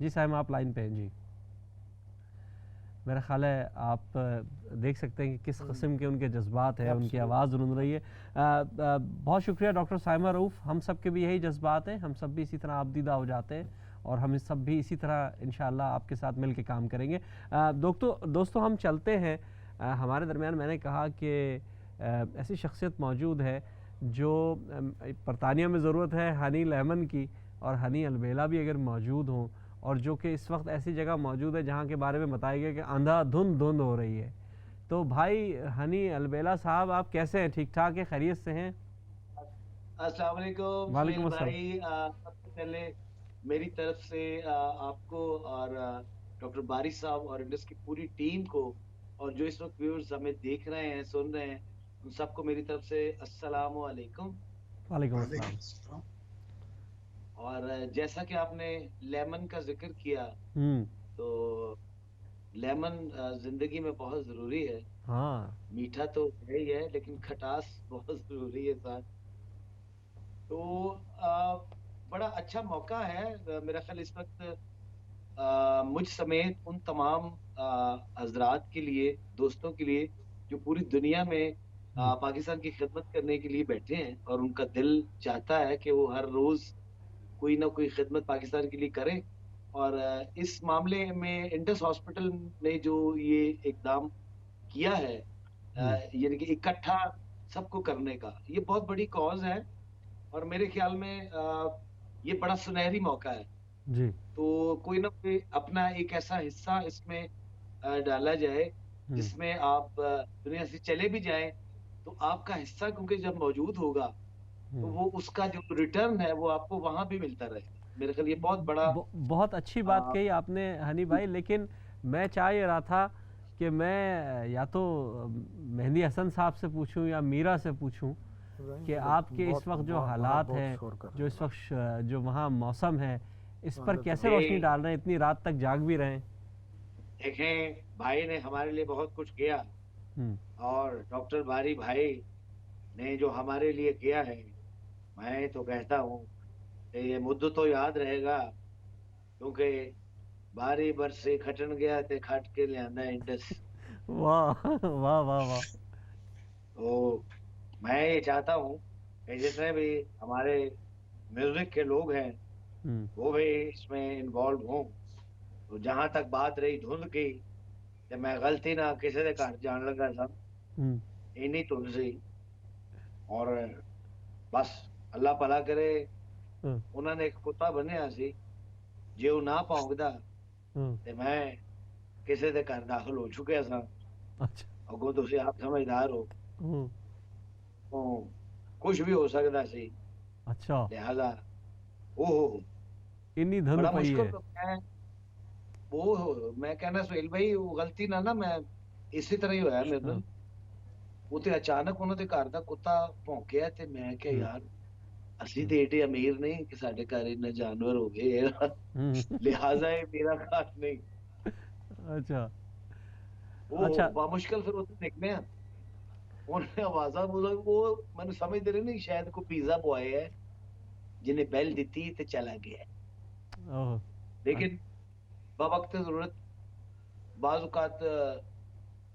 جی سائمہ آپ لائن پہ ہیں جی. میرا خیال ہے آپ دیکھ سکتے ہیں کہ کس قسم کے ان کے جذبات ہیں, ان کی آواز رن رہی ہے. بہت شکریہ ڈاکٹر سائمہ رؤوف. ہم سب کے بھی یہی جذبات ہیں, ہم سب بھی اسی طرح آبدیدہ ہو جاتے ہیں اور ہم سب بھی اسی طرح انشاءاللہ آپ کے ساتھ مل کے کام کریں گے. دوستو ہم چلتے ہیں. ہمارے درمیان میں نے کہا کہ ایسی شخصیت موجود ہے جو برطانیہ میں ضرورت ہے ہنی لیمن کی, اور ہنی البیلا بھی اگر موجود ہوں, اور جو کہ اس وقت ایسی جگہ موجود ہے جہاں کے بارے میں بتایا گیا کہ اندھا دھند ہو رہی ہے. تو بھائی ہنی البیلا صاحب آپ کیسے ہیں؟ ٹھیک ٹھاک ہیں؟ خیریت سے ہیں؟ السلام علیکم. وعلیکم السلام بھائی سب سے پہلے میری طرف سے آپ کو اور ڈاکٹر باری صاحب اور انڈس کی پوری ٹیم کو, اور جو اس وقت ویورز ہمیں دیکھ رہے ہیں سن رہے ہیں, ان سب کو میری طرف سے السلام علیکم. وعلیکم السلام. اور جیسا کہ آپ نے لیمن کا ذکر کیا, تو لیمن زندگی میں بہت ضروری ہے. ہاں میٹھا تو ہے ہی ہے, لیکن کھٹاس بہت ضروری ہے ساتھ. تو بڑا اچھا موقع ہے میرا خیال اس وقت مجھ سمیت ان تمام حضرات کے لیے, دوستوں کے لیے جو پوری دنیا میں پاکستان کی خدمت کرنے کے لیے بیٹھے ہیں, اور ان کا دل چاہتا ہے کہ وہ ہر روز کوئی نہ کوئی خدمت پاکستان کے لیے کریں. اور اس معاملے میں انڈس ہاسپٹل نے جو یہ اقدام کیا ہے, یعنی کہ اکٹھا سب کو کرنے کا, یہ بہت بڑی کاز ہے, اور میرے خیال میں یہ بڑا سنہری موقع ہے. جی تو کوئی نہ کوئی اپنا ایک ایسا حصہ اس میں ڈالا جائے جس میں آپ دنیا سے چلے بھی جائیں تو آپ کا حصہ کیونکہ جب موجود ہوگا تو وہ اس کا جو ریٹرن ہے وہ آپ کو وہاں بھی ملتا رہے. میرے خیال یہ بہت بڑا, بہت اچھی بات کہی آپ نے ہنی بھائی. لیکن میں چاہ یہ رہا تھا کہ میں یا تو مہندی حسن صاحب سے پوچھوں یا میرا سے پوچھوں کہ آپ کے اس وقت جو حالات ہیں, جو اس وقت جو وہاں موسم ہے, اس پر کیسے روشنی ڈال رہے ہیں؟ اتنی رات تک جاگ بھی رہے ہیں. دیکھیں بھائی نے ہمارے لیے بہت کچھ کیا, اور ڈاکٹر باری بھائی نے جو ہمارے لیے کیا ہے, میں تو کہتا ہوں کہ یہ مدت تو یاد رہے گا, کیونکہ باری برسے کھٹن گیا تے کھٹ کے لے آنا انڈس. واہ واہ واہ واہ. تو میں یہ چاہتا ہوں کہ جتنے بھی ہمارے میوزک کے لوگ ہیں وہ بھی اس میں انوالو ہوں. تو جہاں تک بات رہی دھند کی, کہ میں غلطی نہ کسی دے گھر جان لگا سا, اینی دھند سی, اور بس اللہ بھلا کرے. انہوں نے ایک کتا بنیا سی, جے وہ نہ پونکدا تے میں کسی دے گھر داخل ہو چکیا سا. اگوں تسی آپ سمجھدار ہو, کچھ بھی ہو سکتا سی. اچھا لہذا اتنی دھند بڑا پئی ہے. مشکل. وہ میں کہنا سہیل بھائی وہ غلطی نہ میں اسی طرح ہی ہویا میرے نال. وہ تے اچانک انہوں دے گھر دا کتا بھونکیا تے میں کہ یار اسی تے ایڈے امیر نہیں کہ ساڈے گھر اتنے جانور ہو گئے, لہٰذا یہ میرا خاص نہیں. اچھا وہ بامشکل پھر اتنے دیکھنے ہیں انہوں نے آوازاں وہ میں نے سمجھ دے رہے نہیں شاید کوئی پیزا بوائے ہے جنہیں بیل دیتی تے چلا گیا. لیکن بوقت ضرورت بعض اوقات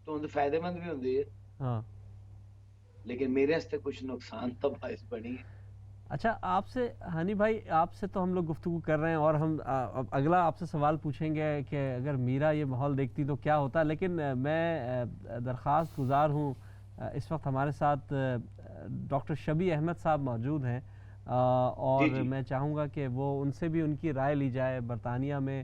تو فائدے مند بھی ہوندی ہے, لیکن میرے ہستے کچھ نقصان تو باعث بنی ہے. اچھا آپ سے ہنی بھائی, آپ سے تو ہم لوگ گفتگو کر رہے ہیں اور ہم اگلا آپ سے سوال پوچھیں گے کہ اگر میرا یہ ماحول دیکھتی تو کیا ہوتا, لیکن میں درخواست گزار ہوں, اس وقت ہمارے ساتھ ڈاکٹر شبی احمد صاحب موجود ہیں, اور میں چاہوں گا کہ وہ ان سے بھی ان کی رائے لی جائے. برطانیہ میں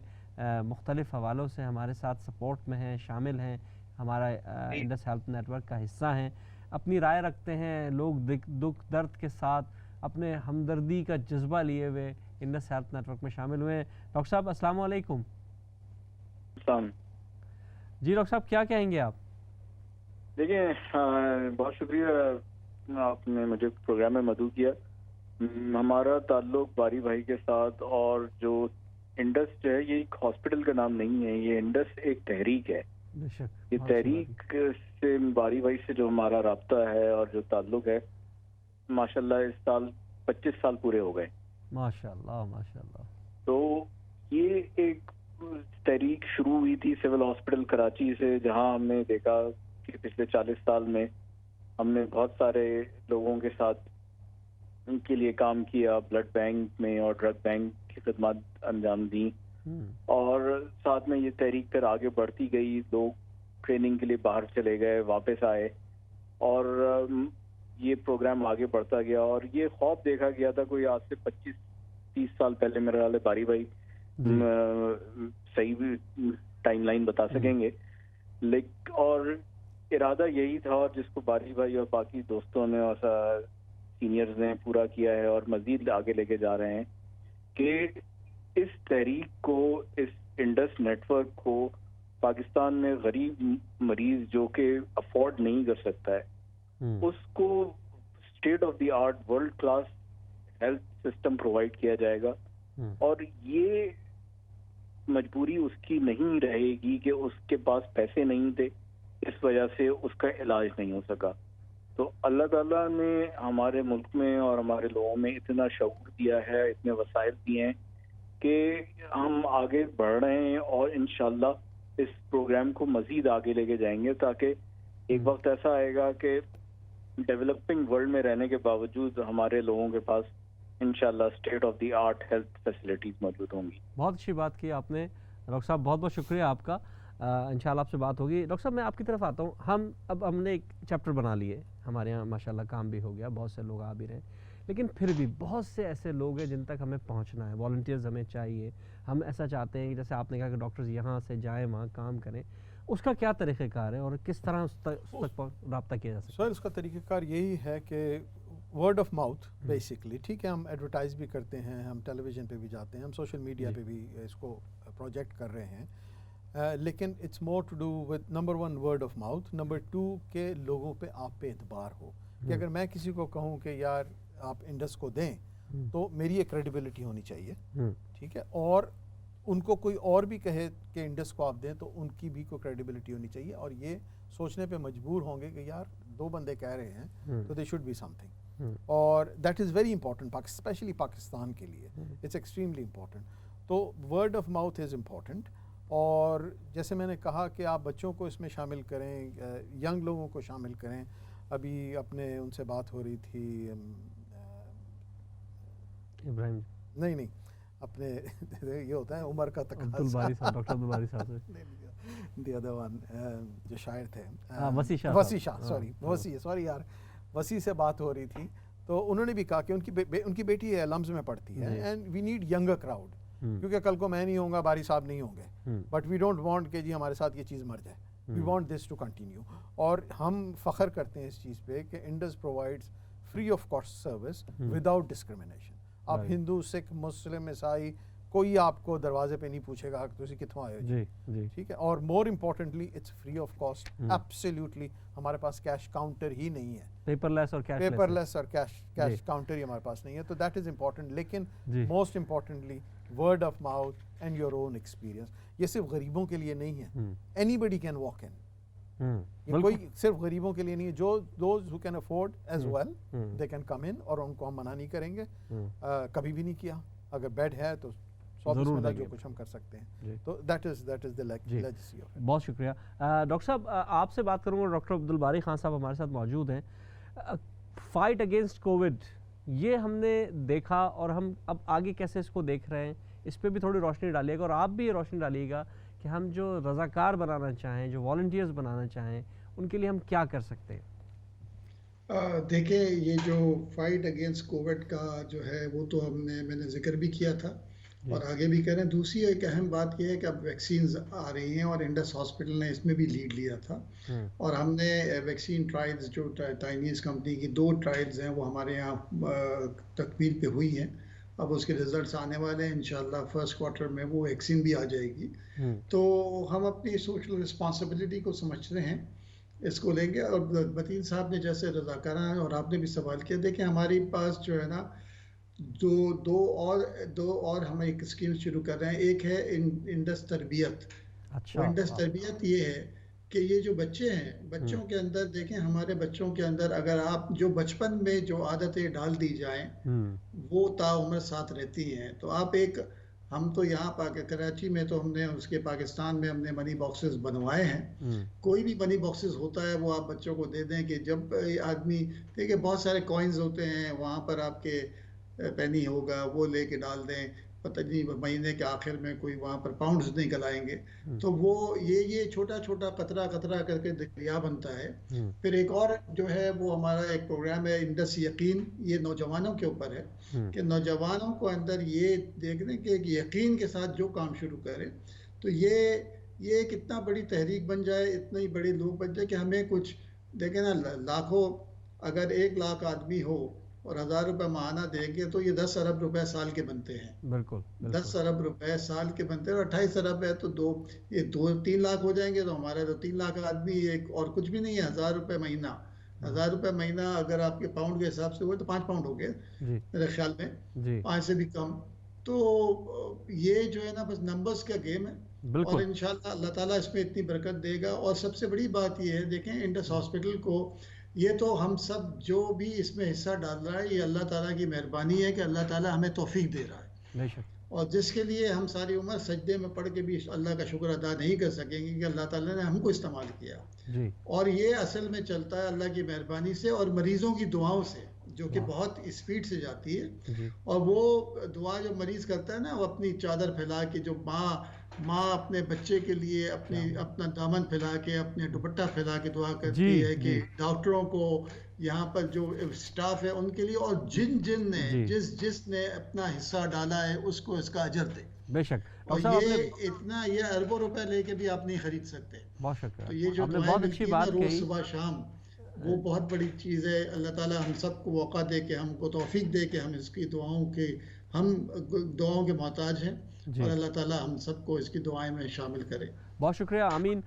مختلف حوالوں سے ہمارے ساتھ سپورٹ میں ہیں, شامل ہیں, ہمارا انڈس ہیلتھ نیٹ ورک کا حصہ ہیں, اپنی رائے رکھتے ہیں. لوگ دکھ درد کے ساتھ اپنے ہمدردی کا جذبہ لیے ہوئے انڈس ہیلتھ نیٹ ورک میں شامل ہوئے ہیں. ڈاکٹر صاحب السلام علیکم. جی ڈاکٹر صاحب کیا کہیں گے آپ؟ دیکھیں بہت شکریہ آپ نے مجھے پروگرام میں مدعو کیا. ہمارا تعلق باری بھائی کے ساتھ, اور جو انڈس جو ہے یہ ایک ہاسپٹل کا نام نہیں ہے, یہ انڈس ایک تحریک ہے. یہ تحریک سے باری بھائی سے جو ہمارا رابطہ ہے اور جو تعلق ہے, ماشاءاللہ اس سال 25 سال پورے ہو گئے. ماشاءاللہ ماشاءاللہ. تو یہ ایک تحریک شروع ہوئی تھی سول ہاسپٹل کراچی سے، جہاں ہم نے دیکھا کہ پچھلے 40 سال میں ہم نے بہت سارے لوگوں کے ساتھ ان کے لیے کام کیا، بلڈ بینک میں اور ڈرگ بینک کی خدمات انجام دیں، اور ساتھ میں یہ تحریک کر آگے بڑھتی گئی. لوگ ٹریننگ کے لیے باہر چلے گئے، واپس آئے، اور یہ پروگرام آگے بڑھتا گیا. اور یہ خواب دیکھا گیا تھا کوئی آج سے 25-30 سال پہلے، میرے خیال ہے باری بھائی صحیح ٹائم لائن بتا سکیں گے، لیکن اور ارادہ یہی تھا، اور جس کو باری بھائی اور باقی دوستوں نے اور سینئرز نے پورا کیا ہے اور مزید آگے لے کے جا رہے ہیں، کہ اس تحریک کو، اس انڈس نیٹ ورک کو پاکستان میں غریب مریض جو کہ افورڈ نہیں کر سکتا ہے، اس کو state of the art world class health system provide کیا جائے گا. اور یہ مجبوری اس کی نہیں رہے گی کہ اس کے پاس پیسے نہیں تھے، اس وجہ سے اس کا علاج نہیں ہو سکا. تو اللہ تعالیٰ نے ہمارے ملک میں اور ہمارے لوگوں میں اتنا شعور دیا ہے، اتنے وسائل دیے ہیں کہ ہم آگے بڑھ رہے ہیں، اور انشاءاللہ اس پروگرام کو مزید آگے لے کے جائیں گے، تاکہ ایک وقت ایسا آئے گا کہ ڈیولپنگ ورلڈ میں رہنے کے باوجود ہمارے لوگوں کے پاس انشاءاللہ state of the art health facilities موجود ہوں گی. بہت اچھی بات کی آپ نے ڈاکٹر صاحب، بہت بہت شکریہ آپ کا. انشاءاللہ آپ سے بات ہوگی. ڈاکٹر صاحب میں آپ کی طرف آتا ہوں. ہم نے ایک چیپٹر بنا لیے، ہمارے یہاں ماشاءاللہ کام بھی ہو گیا، بہت سے لوگ آ بھی رہے ہیں، لیکن پھر بھی بہت سے ایسے لوگ ہیں جن تک ہمیں پہنچنا ہے. والنٹیئرز ہمیں چاہیے. ہم ایسا چاہتے ہیں کہ جیسے آپ نے کہا کہ ڈاکٹرز یہاں سے جائیں، وہاں کام کریں. اس کا کیا طریقہ کار ہے اور کس طرح اس تک رابطہ کیا جا سکتا ہے؟ اس کا طریقہ کار یہی ہے کہ ورڈ آف ماؤتھ بیسکلی، ٹھیک ہے، ہم ایڈورٹائز بھی کرتے ہیں، ہم ٹیلی ویژن پہ بھی جاتے ہیں، ہم سوشل میڈیا پہ بھی اس کو پروجیکٹ کر رہے ہیں، لیکن it's more to do with number 1 word of mouth, number 2 کہ لوگوں پہ آپ پہ اعتبار ہو. کہ اگر میں کسی کو کہوں کہ یار آپ انڈس کو دیں، تو میری ایک کریڈیبلٹی ہونی چاہیے، ٹھیک ہے، اور ان کو کوئی اور بھی کہے کہ انڈس کو آپ دیں تو ان کی بھی کوئی کریڈیبلٹی ہونی چاہیے، اور یہ سوچنے پہ مجبور ہوں گے کہ یار 2 بندے کہہ رہے ہیں تو they should be something. اور that is very important especially Pakistan کے لیے، اٹس ایکسٹریملی امپورٹنٹ. تو word of mouth is important. اور جیسے میں نے کہا کہ آپ بچوں کو اس میں شامل کریں، ینگ لوگوں کو شامل کریں. ابھی اپنے ان سے بات ہو رہی تھی ابراہیم، نہیں اپنے یہ ہوتا ہے عمر کا تقاضا، ڈاکٹر عبدالباری صاحب دی ادر ون جو شاعر تھے، وسیع سے بات ہو رہی تھی. تو انہوں نے بھی کہا کہ ان کی بیٹی لمز میں پڑھتی ہے، and we need younger crowd, کیونکہ کل کو میں نہیں ہوں گا، باری صاحب نہیں ہوں گے، بٹ وی ڈونٹ وانٹ کہ جی ہمارے ساتھ یہ چیز مر جائے. We want this to continue. اور ہم فخر کرتے ہیں اس چیز پہ کہ Indus provides free of cost service without discrimination. آپ ہندو، سکھ، مسلم، عیسائی، کوئی آپ کو دروازے پہ نہیں پوچھے گا کہ تسی کتوں آئے ہو، ٹھیک ہے. اور more importantly it's free of cost absolutely. ہمارے پاس کیش کاؤنٹر ہی نہیں ہے، پیپر لیس اور کیش کاؤنٹر ہی ہمارے پاس نہیں ہے. تو دیٹ از امپورٹنٹ. لیکن most importantly word of mouth and your own experience. یہ صرف غریبوں کے لیے نہیں ہے، anybody can walk in. یہ کوئی صرف غریبوں کے لیے نہیں ہے. جو those who can afford as well they can come in. اور ان کو ہم منع نہیں کریں گے، کبھی بھی نہیں کیا. اگر بیڈ ہے تو جو کچھ ہم کر سکتے ہیں. تو دیٹ از دی لیگیسی. بہت شکریہ ڈاکٹر صاحب. آپ سے بات کروں گا. ڈاکٹر عبدالباری خان صاحب ہمارے ساتھ موجود ہیں. فائٹ اگینسٹ کووڈ یہ ہم نے دیکھا، اور ہم اب آگے کیسے اس کو دیکھ رہے ہیں، اس پہ بھی تھوڑی روشنی ڈالیے گا. اور آپ بھی روشنی ڈالیے گا کہ ہم جو رضاکار بنانا چاہیں، جو والنٹیئرز بنانا چاہیں، ان کے لیے ہم کیا کر سکتے ہیں. دیکھیں، یہ جو فائٹ اگینسٹ کووڈ کا جو ہے وہ تو میں نے ذکر بھی کیا تھا اور آگے بھی کریں. دوسری ایک اہم بات یہ ہے کہ اب ویکسینز آ رہی ہیں، اور انڈس ہاسپٹل نے اس میں بھی لیڈ لیا تھا. اور ہم نے ویکسین ٹرائلز جو چائنیز کمپنی کی 2 ٹرائلز ہیں وہ ہمارے یہاں تکمیل پہ ہوئی ہیں. اب اس کے ریزلٹس آنے والے ہیں انشاءاللہ. فرسٹ کوارٹر میں وہ ویکسین بھی آ جائے گی. تو ہم اپنی سوشل رسپانسبلٹی کو سمجھتے ہیں، اس کو لیں گے. اور متین صاحب نے جیسے رضاکارانہ، اور آپ نے بھی سوال کیا، دیکھیں ہمارے پاس جو ہے نا دو اور ہم ایک اسکیم شروع کر رہے ہیں. ایک ہے انڈس تربیت. انڈس تربیت یہ ہے کہ یہ جو بچے ہیں، بچوں کے اندر دیکھیں، ہمارے بچوں کے اندر اگر آپ جو بچپن میں جو عادتیں ڈال دی جائیں وہ تا عمر ساتھ رہتی ہیں. تو آپ ایک ہم تو یہاں کراچی میں تو ہم نے اس کے پاکستان میں ہم نے منی باکسز بنوائے ہیں. کوئی بھی منی باکسز ہوتا ہے وہ آپ بچوں کو دے دیں کہ جب آدمی دیکھیں بہت سارے کوائنز ہوتے ہیں وہاں پر آپ کے پینی ہوگا وہ لے کے ڈال دیں, پتہ نہیں مہینے کے آخر میں کوئی وہاں پر پاؤنڈز نکل آئیں گے. تو وہ یہ چھوٹا چھوٹا قطرہ قطرہ کر کے دریا بنتا ہے. پھر ایک اور جو ہے وہ ہمارا ایک پروگرام ہے انڈس یقین, یہ نوجوانوں کے اوپر ہے کہ نوجوانوں کو اندر یہ دیکھنے کہ یقین کے ساتھ جو کام شروع کریں تو یہ کتنا بڑی تحریک بن جائے, اتنے بڑے لوگ بن جائے کہ ہمیں کچھ دیکھیں نا, لاکھوں اگر 1 لاکھ آدمی ہو اور 1000 روپے ماہانہ دیں گے تو یہ 10 ارب روپے سال کے بنتے ہیں. بالکل 10 ارب روپے سال کے بنتے ہیں, اور 28 ارب ہے تو 2-3 لاکھ ہو جائیں گے تو ہمارے تو 3 لاکھ آدمی ایک اور کچھ بھی نہیں ہے. 1000 روپے مہینہ, 1000 روپے مہینہ اگر آپ کے پاؤنڈ کے حساب سے ہوئے تو 5 پاؤنڈ ہو گئے میرے خیال میں, 5 سے بھی کم. تو یہ جو ہے نا بس نمبرز کا گیم ہے, اور انشاءاللہ اللہ تعالیٰ اس میں اتنی برکت دے گا. اور سب سے بڑی بات یہ ہے دیکھیں انڈس ہاسپٹل کو, یہ تو ہم سب جو بھی اس میں حصہ ڈال رہا ہے یہ اللہ تعالیٰ کی مہربانی ہے کہ اللہ تعالیٰ ہمیں توفیق دے رہا ہے, اور جس کے لیے ہم ساری عمر سجدے میں پڑھ کے بھی اللہ کا شکر ادا نہیں کر سکیں گے کہ اللہ تعالیٰ نے ہم کو استعمال کیا. اور یہ اصل میں چلتا ہے اللہ کی مہربانی سے اور مریضوں کی دعاؤں سے, جو کہ بہت اسپیڈ سے جاتی ہے. اور وہ دعا جو مریض کرتا ہے نا, وہ اپنی چادر پھیلا کے, جو ماں اپنے بچے کے لیے اپنا دامن پھیلا کے, اپنے دوپٹہ پھیلا کے دعا کرتی ہے کہ ڈاکٹروں کو, یہاں پر جو اسٹاف ہے ان کے لیے, اور جن نے جس نے اپنا حصہ ڈالا ہے اس کو اس کا اجر دے. بے شک. اور یہ اربوں روپے لے کے بھی آپ نہیں خرید سکتے. بہت شکریہ. تو یہ جو دعائیں ملتی ہیں نا روز صبح شام, وہ بہت بڑی چیز ہے. اللہ تعالیٰ ہم سب کو موقع دے کہ ہم کو توفیق دے کہ ہم اس کی دعاؤں کے محتاج ہیں, اور اللہ تعالیٰ ہم سب کو اس کی دعائیں میں شامل کرے. بہت شکریہ. آمین.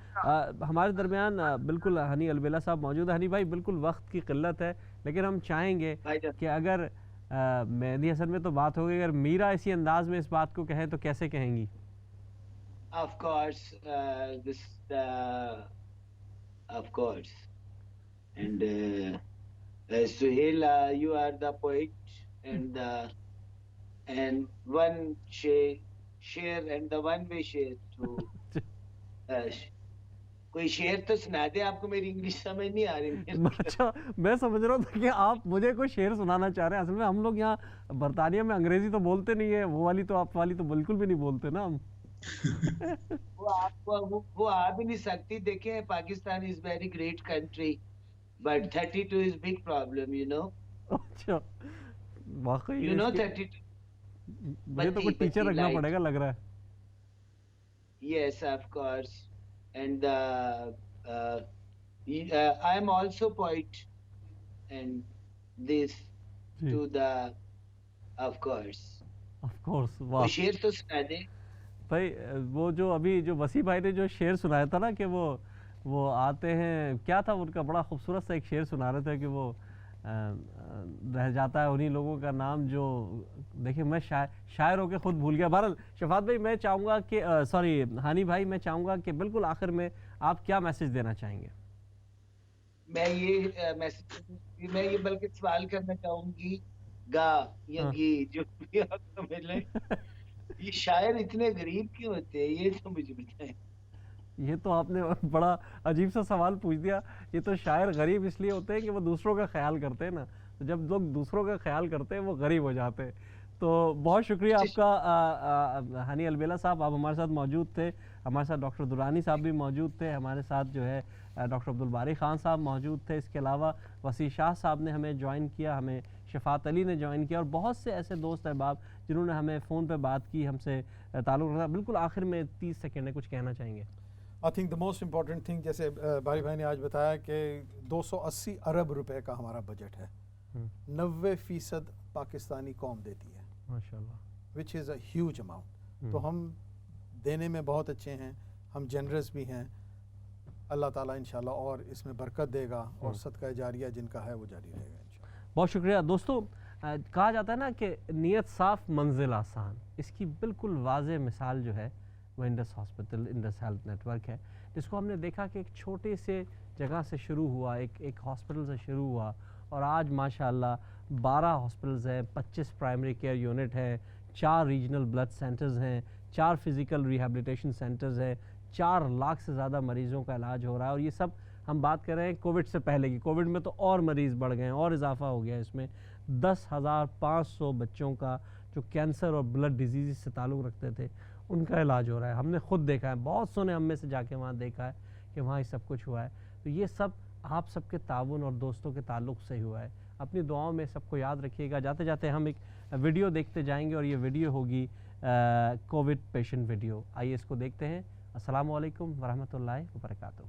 ہمارے درمیان بالکل ہنی البیلا صاحب موجود ہے. ہنی بھائی بالکل وقت کی قلت ہے, لیکن ہم چاہیں گے کہ اگر مہدی حسن میں تو بات ہوگی, اگر میرا اسی انداز میں اس بات کو کہیں تو کیسے کہیں گی؟ Of course, of course. And Suhail, you are the poet and one share and the one way share to کوئی شعر تو سنا دے. آپ کو میری انگلش سمجھ نہیں آ رہی. اچھا, میں سمجھ رہا تھا کہ آپ مجھے کوئی شعر سنانا چاہ رہے ہیں. اصل میں ہم لوگ یہاں برطانیہ میں انگریزی تو بولتے نہیں ہے, وہ والی تو آپ والی تو بالکل بھی نہیں بولتے نا ہم. وہ آ بھی نہیں سکتی. دیکھیں Pakistan is very great country but 32 is big problem, you know. اچھا واقعی you know 32 مجھے تو کوئی ٹیچر رکھنا پڑے گا لگ رہا ہے. Yes, of course. And I am also poet and this to the of course. واہ شعر تو سنا دیں بھائی. وہ جو ابھی جو وسیع بھائی نے جو شعر سنایا تھا نا کہ وہ آتے ہیں, کیا تھا ان کا, بڑا خوبصورت سا ایک شعر سنا رہے تھے کہ وہ رہ جاتا ہے انہی لوگوں کا نام جو, دیکھیں میں شاعر ہو کے خود بھول گیا. بہرحال شفاعت بھائی میں چاہوں گا کہ سوری ہانی بھائی میں چاہوں گا کہ بالکل آخر میں آپ کیا میسج دینا چاہیں گے؟ میں یہ بلکہ سوال کرنا چاہوں گی گا یا گی جو بھی آپ کو ملے, یہ شاعر اتنے غریب کیوں ہوتے ہیں یہ تو مجھے بتائیں. یہ تو آپ نے بڑا عجیب سا سوال پوچھ دیا. یہ تو شاعر غریب اس لیے ہوتے ہیں کہ وہ دوسروں کا خیال کرتے ہیں نا, تو جب لوگ دوسروں کا خیال کرتے ہیں وہ غریب ہو جاتے ہیں. تو بہت شکریہ آپ کا ہنی البیلا صاحب, آپ ہمارے ساتھ موجود تھے. ہمارے ساتھ ڈاکٹر درانی صاحب بھی موجود تھے, ہمارے ساتھ جو ہے ڈاکٹر عبدالباری خان صاحب موجود تھے. اس کے علاوہ وسیع شاہ صاحب نے ہمیں جوائن کیا, ہمیں شفاعت علی نے جوائن کیا, اور بہت سے ایسے دوست احباب جنہوں نے ہمیں فون پہ بات کی, ہم سے تعلق رکھا. بالکل آخر میں 30 سیکنڈ ہے, کچھ کہنا چاہیں گے؟ I think the most important thing, جیسے باری بھائی نے آج بتایا کہ 280 ارب روپے کا ہمارا بجٹ ہے, 90% پاکستانی قوم دیتی ہے ماشاءاللہ, وچ از اے ہیوج اماؤنٹ. تو ہم دینے میں بہت اچھے ہیں, ہم جنرس بھی ہیں. اللہ تعالیٰ انشاءاللہ اور اس میں برکت دے گا, اور صدقہ جاریہ جن کا ہے وہ جاری رہے گا انشاءاللہ. بہت شکریہ دوستو. کہا جاتا ہے نا کہ نیت صاف منزل آسان, اس کی بالکل واضح مثال جو ہے وہ Indus hospital, Indus health network ہے, جس کو ہم نے دیکھا کہ ایک چھوٹے سے جگہ سے شروع ہوا, ایک ہاسپٹل سے شروع ہوا, اور آج ماشاءاللہ 12 ہاسپٹلز ہیں, 25 پرائمری کیئر یونٹ ہیں, 4 ریجنل بلڈ سینٹرز ہیں, 4 فزیکل ریہیبلیٹیشن سینٹرز ہیں, 4 لاکھ سے زیادہ مریضوں کا علاج ہو رہا ہے. اور یہ سب ہم بات کر رہے ہیں کووڈ سے پہلے کی. کووڈ میں تو اور مریض بڑھ گئے ہیں, اور اضافہ ہو گیا اس میں. 10,500 بچوں کا جو کینسر اور بلڈ ڈیزیز سے تعلق رکھتے تھے ان کا علاج ہو رہا ہے. ہم نے خود دیکھا ہے, بہت سو نے ہم میں سے جا کے وہاں دیکھا ہے کہ وہاں یہ سب کچھ ہوا ہے. تو یہ سب آپ سب کے تعاون اور دوستوں کے تعلق سے ہوا ہے. اپنی دعاؤں میں سب کو یاد رکھیے گا. جاتے جاتے ہم ایک ویڈیو دیکھتے جائیں گے, اور یہ ویڈیو ہوگی کووڈ پیشنٹ ویڈیو. آئیے اس کو دیکھتے ہیں. السلام علیکم ورحمۃ اللہ وبرکاتہ.